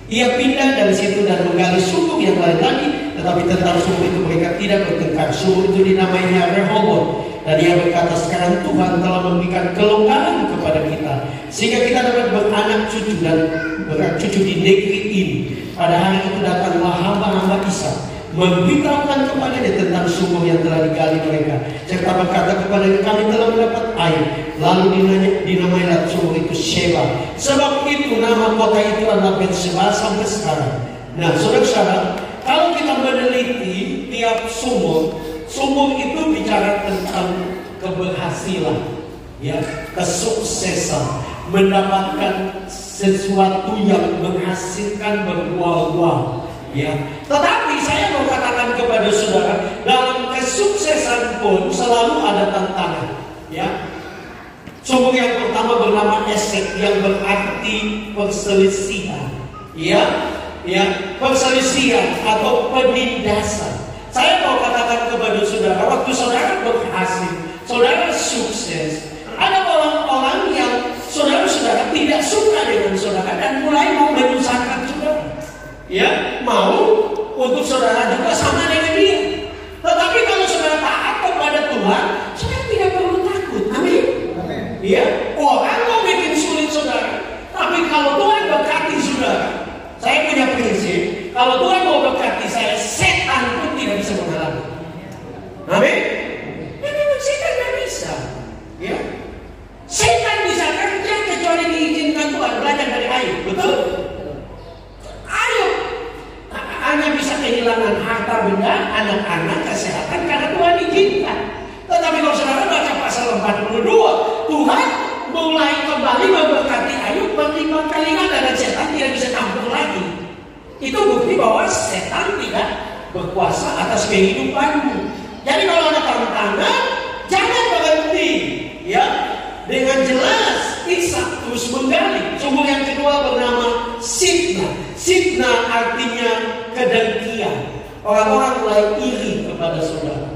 Ia pindah dari situ dan menggali sumur yang lain lagi, tetapi tentang sumur itu mereka tidak bertengkar. Sumur itu dinamainya Rehoboth. Dan ia berkata, sekarang Tuhan telah memberikan kelonggaran kepada kita, sehingga kita dapat beranak cucu dan beranak cucu di negeri ini. Pada hari itu datanglah hamba-hamba Ishak, memberitahukan kepadanya tentang sumur yang telah digali mereka, serta berkata kepadanya, kami telah mendapat air. Lalu dinamailah sumur itu Sheba. Sebab itu nama kota itu adalah Beersheba sampai sekarang. Nah, saudara-saudara, kalau kita meneliti tiap sumur itu bicara tentang keberhasilan, ya, kesuksesan, mendapatkan sesuatu yang menghasilkan berbuah-buah, ya. Tetapi saya mau katakan kepada saudara, dalam kesuksesan pun selalu ada tantangan, ya. Sumur yang pertama bernama Esek, yang berarti perselisihan, ya, perselisihan atau penindasan. Saya mau katakan kepada saudara, waktu saudara berhasil, saudara sukses, ada orang-orang yang saudara tidak suka dengan saudara dan mulai mau menyusahkan saudara, ya, mau untuk saudara juga sama dengan dia. Tetapi kalau saudara taat kepada Tuhan, saudara tidak perlu takut. Amin. Ya, orang mau bikin sulit saudara, tapi kalau Tuhan berkati saudara, saya punya prinsip, kalau Tuhan mau berkati saya, setan pun tidak bisa menghalangi. Amin. Ya, memang setan tidak bisa, ya. Setan bisa kerja kecuali diizinkan Tuhan. Belajar dari Ayub, betul? Ayub hanya bisa kehilangan harta benda, anak-anak, kesehatan karena Tuhan izinkan. Tetapi kalau saudara baca pasal 42, Tuhan mulai kembali memberkati Ayub berlimpah kali ganda dan setan tidak bisa campur lagi. Itu bukti bahwa setan tidak berkuasa atas kehidupanmu. Jadi kalau ada tantangan, jangan berhenti, ya. Dengan jelas Ishak terus menggali. Sumur yang kedua bernama Sitna. Sitna artinya kedengkian. Orang-orang mulai iri kepada saudara.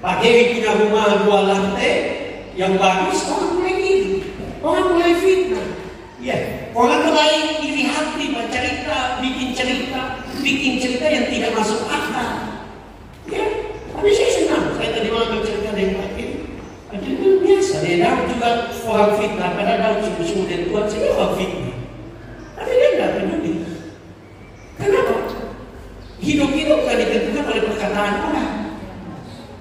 Pak Geri punya rumah 2 lantai yang bagus, orang mulai iri, orang mulai fitnah. Ya, orang mulai iri hati, bikin cerita yang tidak masuk akal. Ya, tapi saya senang. Saya tadi malam bercerita dengan Pak Geri. Itu biasa, dia Daud juga orang fitnah. Karena Daud sungguh-sungguh dan Tuhan, saya orang fitnah. Tapi dia tidak peduli. Kenapa? Hidup itu bukan ditentukan oleh perkataan orang.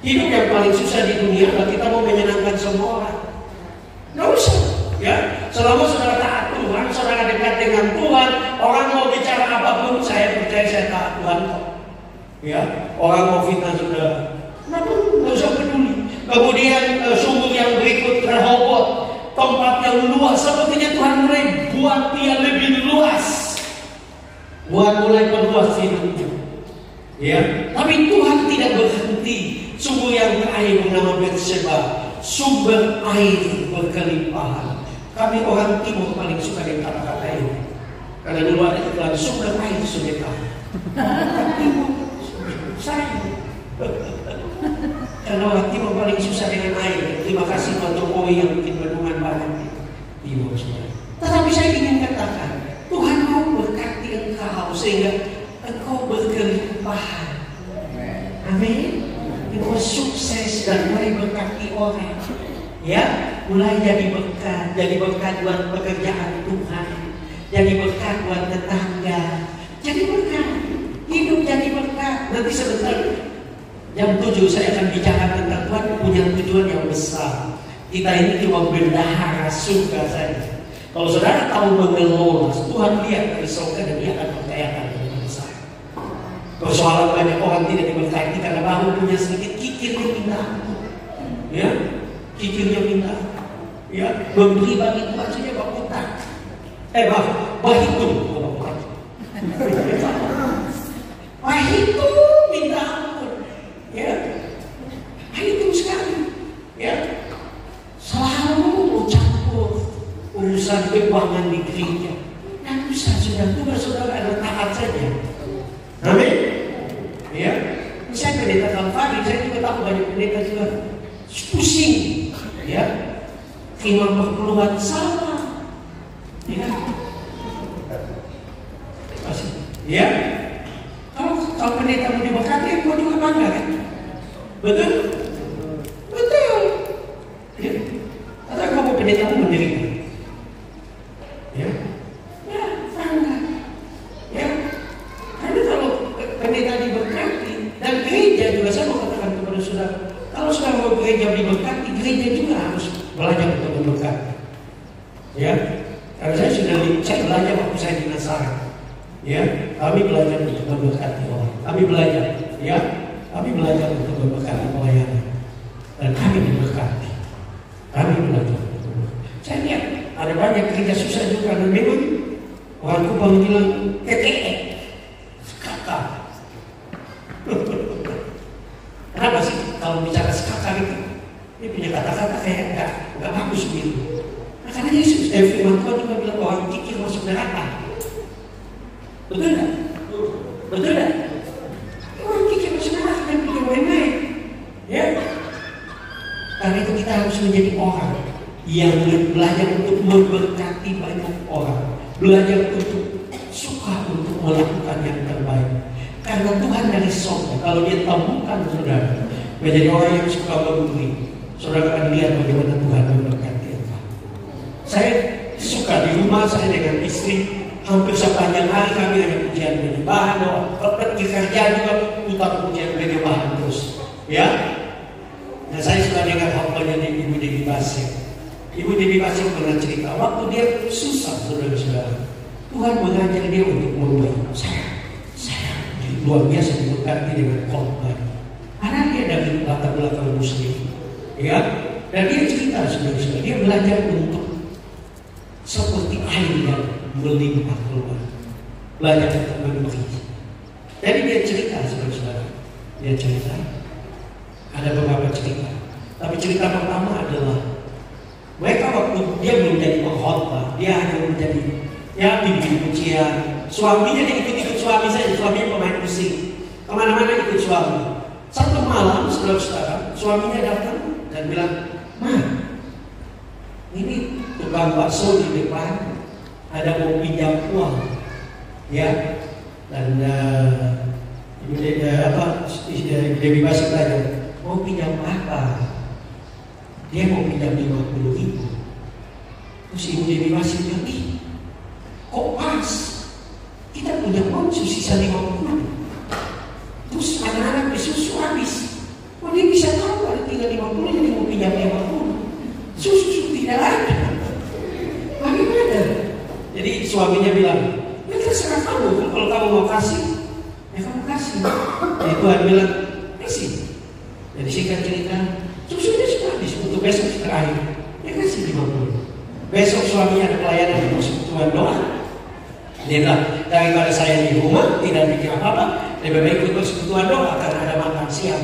Hidup yang paling susah di dunia adalah kita mau menyenangkan semua orang. Nggak usah, ya. Selama saudara taat Tuhan, saudara dekat dengan Tuhan, orang mau bicara apapun, saya percaya saya taat Tuhan kok. Ya, orang mau fitnah saudara, nggak usah peduli. Kemudian sumur yang berikut Rehoboth, tempat yang luas. Sepertinya Tuhan mulai buat dia lebih luas, mulai perluas hidupnya. Ya, tapi Tuhan tidak berhenti. Sumur yang terakhir bernama Beersheba, sumber air berkelimpahan. Kami orang timur paling suka dengan kata-kata ini, karena dulu ada iklan sumber air Sumedang. Timur, saya. Karena orang timur paling susah dengan air. Terima kasih Pak Jokowi yang bikin bendungan banyak di timur. Tetapi saya ingin katakan, Tuhan mau berkati engkau sehingga engkau berkelimpahan. Amin. Engkau sukses dan mulai berkati orang. Ya, mulai jadi berkat buat pekerjaan Tuhan, jadi berkat buat tetangga, jadi berkat, hidup jadi berkat. nanti sebentar jam 7 saya akan bicara tentang Tuhan punya tujuan yang besar. Kita ini cuma bendahara surga saja. Kalau saudara tahu mengelola, Tuhan lihat dari surga dan dia akan percayakan dengan besar. Persoalan banyak orang tidak diberkati karena baru punya sedikit kikirnya pindah. Ya, kikirnya pindah. Ya, memberi bagi Tuhan saja berputar. Bahitung. Bahitung minta ampun. Ya, bahitung sekali. Ya, selalu campur urusan keuangan di gereja. Yang bisa sudah tugas saudara adalah taat saja. Amin. Ya, saya pendeta Kalvari, saya juga tahu banyak pendeta juga pusing. Ya, terima perkeluhan sama. Ya, ya. Kalau pendeta mau diberkati, mau juga bangga kan? Betul? Betul. Ya. Atau kamu pendeta mau menderita? Ya, ya bangga. Ya, karena kalau pendeta diberkati dan gereja juga, saya mau katakan kepada saudara, kalau saudara mau gereja diberkati, gereja juga harus belajar untuk memberkati. Ya, karena saya belajar waktu saya di Nazaret. Ya, kami belajar untuk memberkati orang. Kami belajar, ya, kami belajar untuk memberkati pelayanan. Dan kami diberkati. Kami belajar. Saya lihat ada banyak gereja susah juga. Dan memang orang Kupang bilang TTE, skaka. Kenapa sih kalau bicara skaka itu? Ini punya kata-kata kayak nggak bagus gitu. Nah, karena Yesus firman Tuhan juga bilang orang kikir masuk neraka. Betul tak? Betul tak? Orang kikir masuk neraka dan pikir main-main. Ya. Karena itu kita harus menjadi orang yang belajar untuk memberkati banyak orang, belajar untuk suka untuk melakukan yang terbaik. Karena Tuhan dari surga, kalau dia temukan saudara menjadi orang yang suka memberi, saudara akan lihat bagaimana Tuhan memberkati kita. Saya suka di rumah saya dengan istri, hampir sepanjang hari kami ada pujian penyembahan, pergi kerja juga putar pujian penyembahan terus. Ya. Nah, saya suka dengar khotbahnya Ibu Dewi Basir. Ibu Dewi Basir pernah cerita waktu dia susah, saudara-saudara. Tuhan mengajar dia untuk memberi. Saya luar biasa diberkati dengan khotbah. Karena dia dari latar belakang Muslim, ya. Dan dia cerita, saudara-saudara, dia belajar untuk seperti air yang melimpah keluar, belajar untuk memberi. Jadi dia cerita, saudara-saudara, dia cerita. Ada beberapa cerita, tapi cerita pertama adalah mereka waktu dia belum jadi pengkhotbah, dia hanya menjadi bimbing pujian. Suaminya dia ikut suami saja, suaminya pemain musik, kemana-mana ikut suami. Satu malam, saudara-saudara, suaminya datang dan bilang, "Ma, ini tukang bakso di depan ada mau pinjam uang, ya." Dan Ibu Dewi Basir tanya, "Mau pinjam apa?" Dia mau pinjam 50.000. Terus Ibu Dewi Basir bilang, "Ih, kok pas? Kita punya uang sisa 50. Terus anak-anak susu habis. Kok dia bisa tahu ada tinggal 50 jadi mau pinjam 50? Susu tidak ada. Bagaimana?" Jadi suaminya bilang, "Ya terserah kamu, kalau kamu mau kasih, ya kamu kasih." Jadi Tuhan bilang, "Kasih." Jadi singkat cerita, susunya sudah habis untuk besok terakhir. Dia kasih 50. Besok suaminya ada pelayanan di persekutuan doa. Dia bilang, daripada saya di rumah tidak bikin apa-apa, lebih baik ikut persekutuan doa karena ada makan siang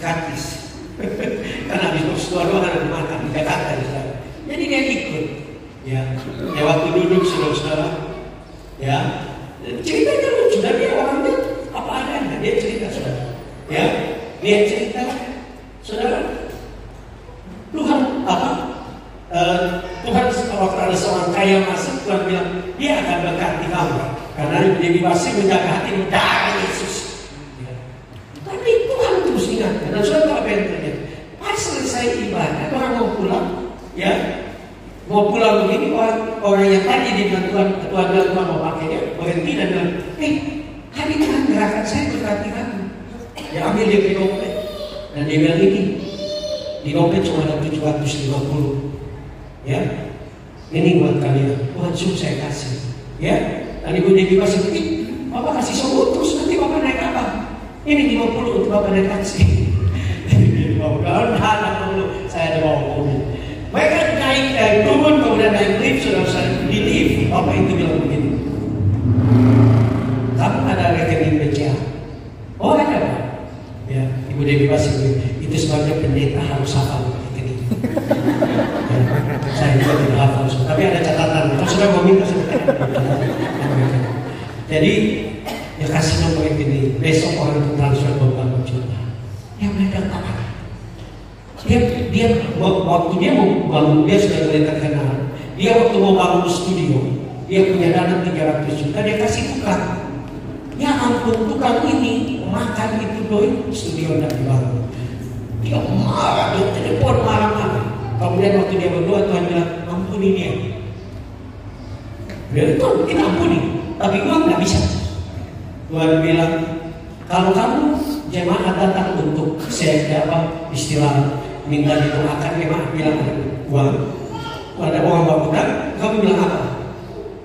gratis. Karena habis persekutuan doa ada makan di Jakarta. Jadi dia ikut. Ya waktu duduk saudara-saudara, ya ceritanya lucu dan dia orangnya apa adanya. Dia cerita saudara, ya dia cerita saudara. Tuhan waktu ada seorang kaya masuk, Tuhan bilang dia akan berkati kamu karena Dewi Basir menjaga hati darah Yesus. Ya. Tapi Tuhan terus ingatkan dan saudara apa yang terjadi? Pas selesai ibadah orang mau pulang, ya. Mau pulang begini, orang yang tadi di Tuhan bilang Tuhan mau pakai dia berhenti dan bilang, "Hari Tuhan gerakan saya berkati kamu." Dia ambil dia dompet dan dia bilang di dompet cuma ada 750. Ya, ini buat kalian. Tuhan suruh saya kasih. Ya, dan Ibu Dewi kasih, Bapak kasih 10 terus nanti Bapak naik apa? Ini 50 untuk Bapak naik taksi. Kalau ada dulu saya ada bawa mobil. Mereka naik turun kemudian naik lift, sudah saya di lift. Bapak itu bilang begini, kamu ada rekening BCA? Oh ada Pak. Ya, Ibu Dewi kasih itu sebabnya pendeta harus hafal rekening. Ya, saya juga tidak hafal, tapi ada catatan. Kalau sudah mau minta jadi ya kasih nomor rekening. Besok orang itu transfer beberapa juta. Ya mereka taat. Dia waktu dia mau bangun, dia sudah mulai terkenal. Dia waktu mau bangun studio, dia punya dana 300 juta, dia kasih tukang. Ya ampun, tukang ini makan itu doi, studio tidak dibangun. Dia marah, dia telepon marah-marah. Kemudian waktu dia berdoa, Tuhan bilang, ampuni dia. Dia itu mungkin ampuni, tapi gua nggak bisa. Tuhan bilang, kalau kamu jemaat datang untuk saya istilah minta didoakan, jemaat bilang uang, ada uang bangunan, kamu bilang apa?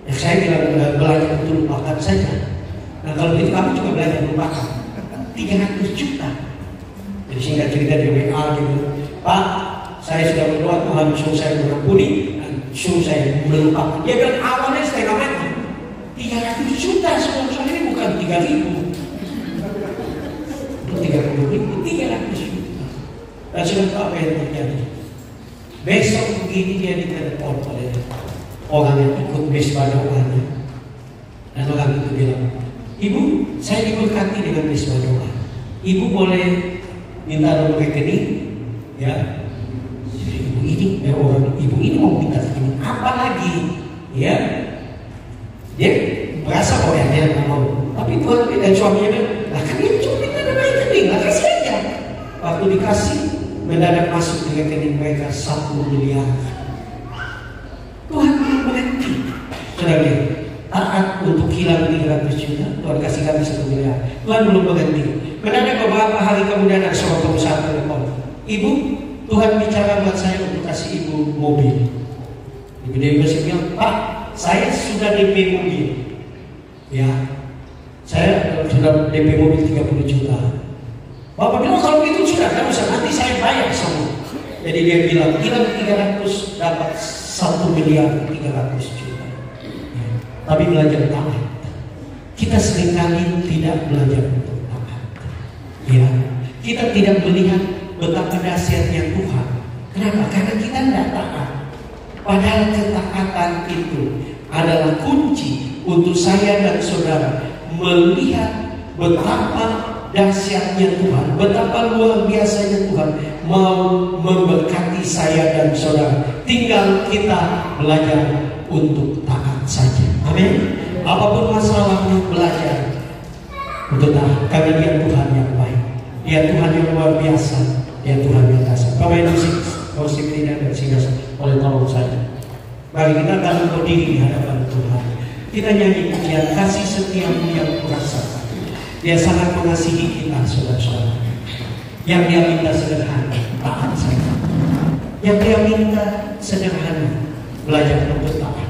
Ya saya bilang belajar untuk lupakan saja. Nah kalau itu kamu juga belajar lupakan. 300 juta. Jadi singkat cerita di WA gitu, Pak, saya sudah berdoa Tuhan suruh saya mengampuni, suruh saya melupakan. Dia bilang awalnya setengah mati. 300 juta sponsor ini bukan 3.000. 30.000, 300 juta. Dan sudah tahu apa yang terjadi. Besok begini dia ditelepon oleh orang yang ikut mesbah doanya. Dan orang itu bilang, Ibu, saya diberkati dengan mesbah doa. Ibu boleh minta nomor rekening, ya. Ibu ini mau minta rekening apa lagi, ya? Dia berasa bahwa dia nggak mau. Tapi Tuhan dan suaminya bilang, lah kan dia cuma minta nomor rekening, lah kasih aja. Waktu dikasih, mendadak masuk di rekening mereka 1 miliar. Tuhan belum berhenti. Sudah lihat, taat untuk hilang 300 juta, Tuhan kasih kami 1 miliar. Tuhan belum berhenti. Mendadak beberapa hari kemudian ada seorang pengusaha telepon, Ibu, Tuhan bicara buat saya untuk kasih Ibu mobil. Ibu Dewi masih bilang, Pak, saya sudah DP mobil. Ya, saya sudah DP mobil 30 juta. Bapak bilang kalau gitu sudah, kan usah nanti saya bayar semua. Jadi dia bilang, hilang 300 dapat 1 miliar 300 juta. Ya. Tapi belajar taat. Kita seringkali tidak belajar untuk taat. Ya, kita tidak melihat betapa dahsyatnya Tuhan. Kenapa? Karena kita tidak taat. Padahal ketaatan itu adalah kunci untuk saya dan saudara melihat betapa dahsyatnya Tuhan, betapa luar biasanya Tuhan mau memberkati saya dan saudara. Tinggal kita belajar untuk taat saja. Amin. Apapun masalahnya, belajar untuk taat. Karena dia Tuhan yang baik, dia Tuhan yang luar biasa, dia Tuhan yang dahsyat. Pemain musik tidak dan singgasana, oleh tolong saya. Mari kita akan berdiri di hadapan Tuhan. Kita nyanyi pujian kasih setiamu yang kurasakan. Dia sangat mengasihi kita, saudara-saudara. Yang dia minta sederhana, taat saja. Yang dia minta sederhana, belajar untuk taat.